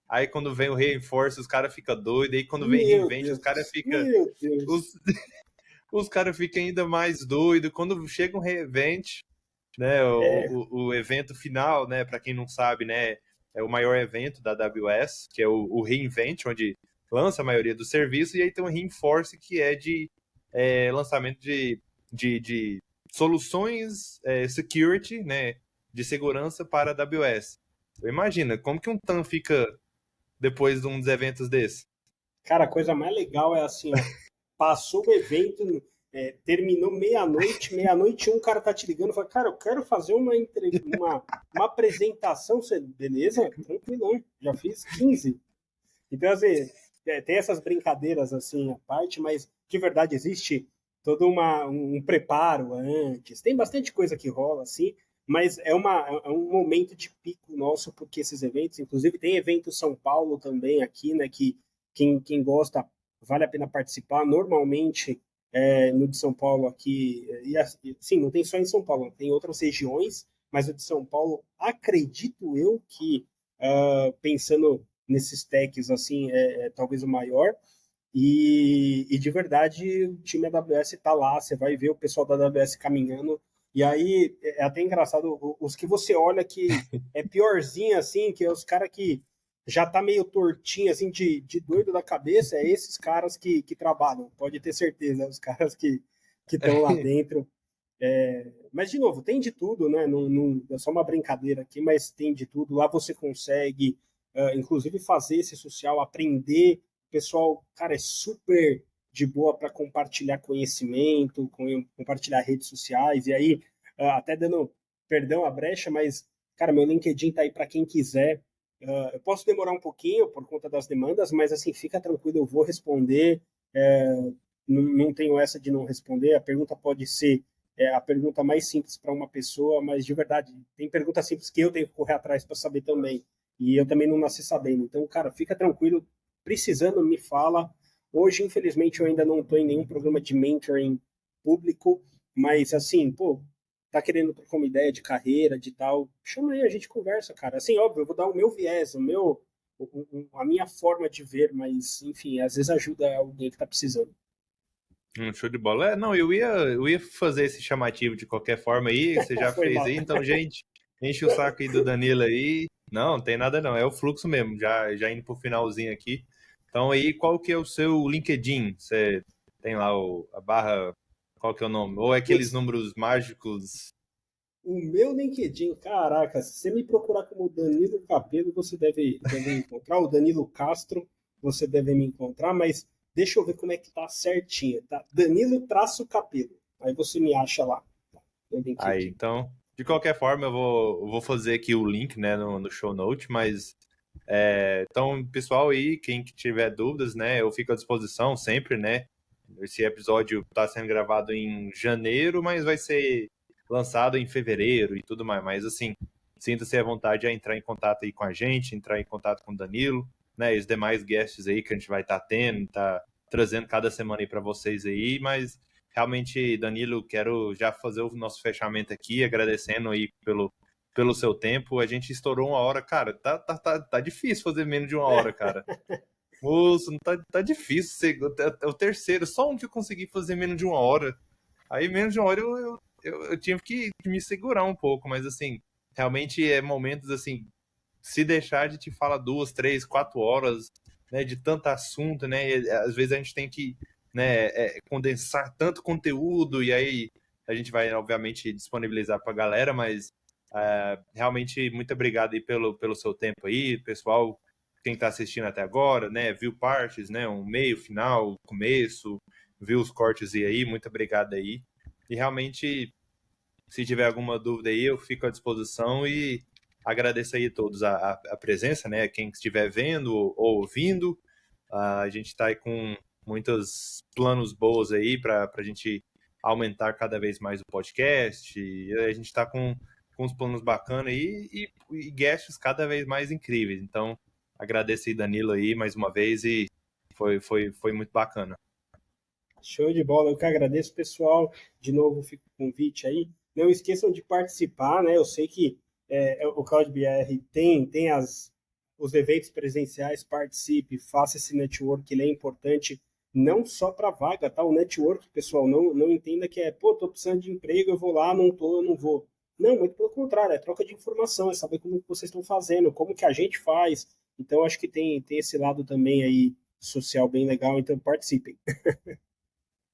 Aí quando vem o Reinforce, os caras ficam doidos. Aí quando vem Meu Reinvent, os caras Deus, ficam. meu Deus. Os, os caras ficam ainda mais doidos. Quando chega um Reinvent, né? É, O evento final, né? Para quem não sabe, né? É o maior evento da AWS, que é o Reinvent, onde lança a maioria dos serviços, e aí tem o Reinforce, que é de lançamento de soluções security, né? De segurança para a AWS. Então, imagina, como que um TAM fica depois de um dos eventos desse? cara, a coisa mais legal é assim, ó. Passou o evento, terminou meia-noite, meia-noite um cara tá te ligando e fala, cara, eu quero fazer uma apresentação. Você, beleza? Tranquilão, já fiz 15. Então, assim, tem essas brincadeiras assim à parte, mas de verdade existe todo um preparo antes. Tem bastante coisa que rola assim, mas é um momento de pico nosso, porque esses eventos, inclusive tem evento São Paulo também aqui, né, que quem gosta vale a pena participar. Normalmente no de São Paulo aqui, sim, não tem só em São Paulo, tem outras regiões, mas o de São Paulo, acredito eu que, pensando nesses techs assim é talvez o maior. E de verdade o time AWS está lá, você vai ver o pessoal da AWS caminhando. E aí é até engraçado, os que você olha que é piorzinho assim, que é os caras que já tá meio tortinho assim de doido da cabeça, é esses caras que trabalham, pode ter certeza, os caras que estão lá dentro. Mas, de novo, tem de tudo, né? Não, é só uma brincadeira aqui, mas tem de tudo. Lá você consegue, inclusive, fazer esse social, aprender. O pessoal, cara, é super de boa para compartilhar conhecimento, compartilhar redes sociais. E aí, até dando, perdão a brecha, mas, cara, meu LinkedIn tá aí para quem quiser. Eu posso demorar um pouquinho por conta das demandas, mas, assim, fica tranquilo, eu vou responder. Não tenho essa de não responder. A pergunta pode ser a pergunta mais simples para uma pessoa, mas de verdade, tem perguntas simples que eu tenho que correr atrás para saber também. E eu também não nasci sabendo. Então, cara, fica tranquilo. Precisando, me fala. Hoje, infelizmente, eu ainda não estou em nenhum programa de mentoring público, mas assim, pô, tá querendo trocar uma ideia de carreira, de tal, chama aí, a gente conversa, cara. Assim, óbvio, eu vou dar o meu viés, a minha forma de ver, mas, enfim, às vezes ajuda alguém que está precisando. Show de bola. Não, eu ia fazer esse chamativo de qualquer forma aí, você já Foi fez mal. aí, então, gente, enche o saco aí do Danilo aí. Não, não tem nada não, é o fluxo mesmo, já indo pro finalzinho aqui. Então aí, qual que é o seu LinkedIn? Você tem lá a barra, qual que é o nome? Ou é aqueles Putz, números mágicos? o meu LinkedIn, caraca, se você me procurar como Danilo Capello, você deve me encontrar. O Danilo Castro, você deve me encontrar, mas Deixa eu ver como é que tá certinho, tá? Danilo-Capelo. Aí você me acha lá. Tá? Eu linkei Aí, aqui. então, de qualquer forma, eu vou fazer aqui o link, né, no show note, mas então, pessoal aí, quem que tiver dúvidas, né, eu fico à disposição sempre, né? Esse episódio está sendo gravado em janeiro, mas vai ser lançado em fevereiro e tudo mais. Mas assim, sinta-se à vontade a entrar em contato aí com a gente, entrar em contato com o Danilo, né? E os demais guests aí que a gente vai estar tendo, tá trazendo cada semana aí para vocês aí, mas realmente, Danilo, quero já fazer o nosso fechamento aqui, agradecendo aí pelo seu tempo. A gente estourou 1 hora, cara. Tá difícil fazer menos de 1 hora, cara. Moço, não tá difícil. É o terceiro, só um que eu consegui fazer menos de 1 hora. Aí, menos de 1 hora, eu tive que me segurar um pouco, mas assim, realmente é momentos assim, se deixar de te falar 2, 3, 4 horas, né, de tanto assunto, né? E, às vezes a gente tem que, né, condensar tanto conteúdo e aí a gente vai, obviamente, disponibilizar para a galera, mas realmente muito obrigado aí pelo seu tempo aí, pessoal, quem está assistindo até agora, né? Viu partes, né? Um meio, final, começo, viu os cortes aí, muito obrigado aí. E realmente, se tiver alguma dúvida aí, eu fico à disposição e agradeço aí a todos a presença, né? Quem estiver vendo ou ouvindo. A gente está aí com muitos planos bons aí para a gente aumentar cada vez mais o podcast. E a gente está com uns planos bacanas aí e guests cada vez mais incríveis. Então, agradeço aí, Danilo, aí mais uma vez e foi muito bacana. Show de bola, eu que agradeço, pessoal. De novo, fica o convite aí. Não esqueçam de participar, né? Eu sei que o CloudBR tem os eventos presenciais, participe, faça esse network, ele é importante não só para vaga, tá? O network, pessoal, não entenda que pô, tô precisando de emprego, eu vou lá, não tô, eu não vou. Não, muito pelo contrário, é troca de informação, é saber como vocês estão fazendo, como que a gente faz. Então, acho que tem esse lado também aí social bem legal, então participem.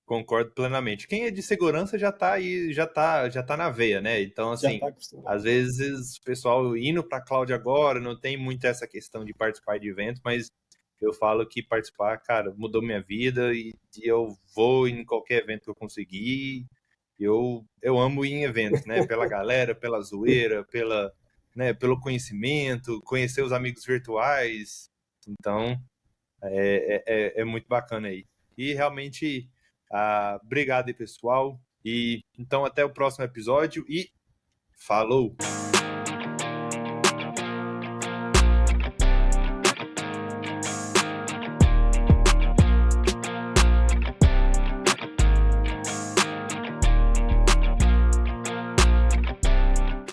Concordo plenamente. Quem é de segurança já tá aí, já tá na veia, né? Então, Já assim, está acostumado. às vezes o pessoal indo para a cloud agora não tem muito essa questão de participar de eventos, mas eu falo que participar, cara, mudou minha vida e eu vou em qualquer evento que eu conseguir. Eu amo ir em eventos, né? Pela galera, pela zoeira, né, pelo conhecimento, conhecer os amigos virtuais. Então, é muito bacana aí. E realmente, obrigado aí, pessoal. E então, até o próximo episódio e falou!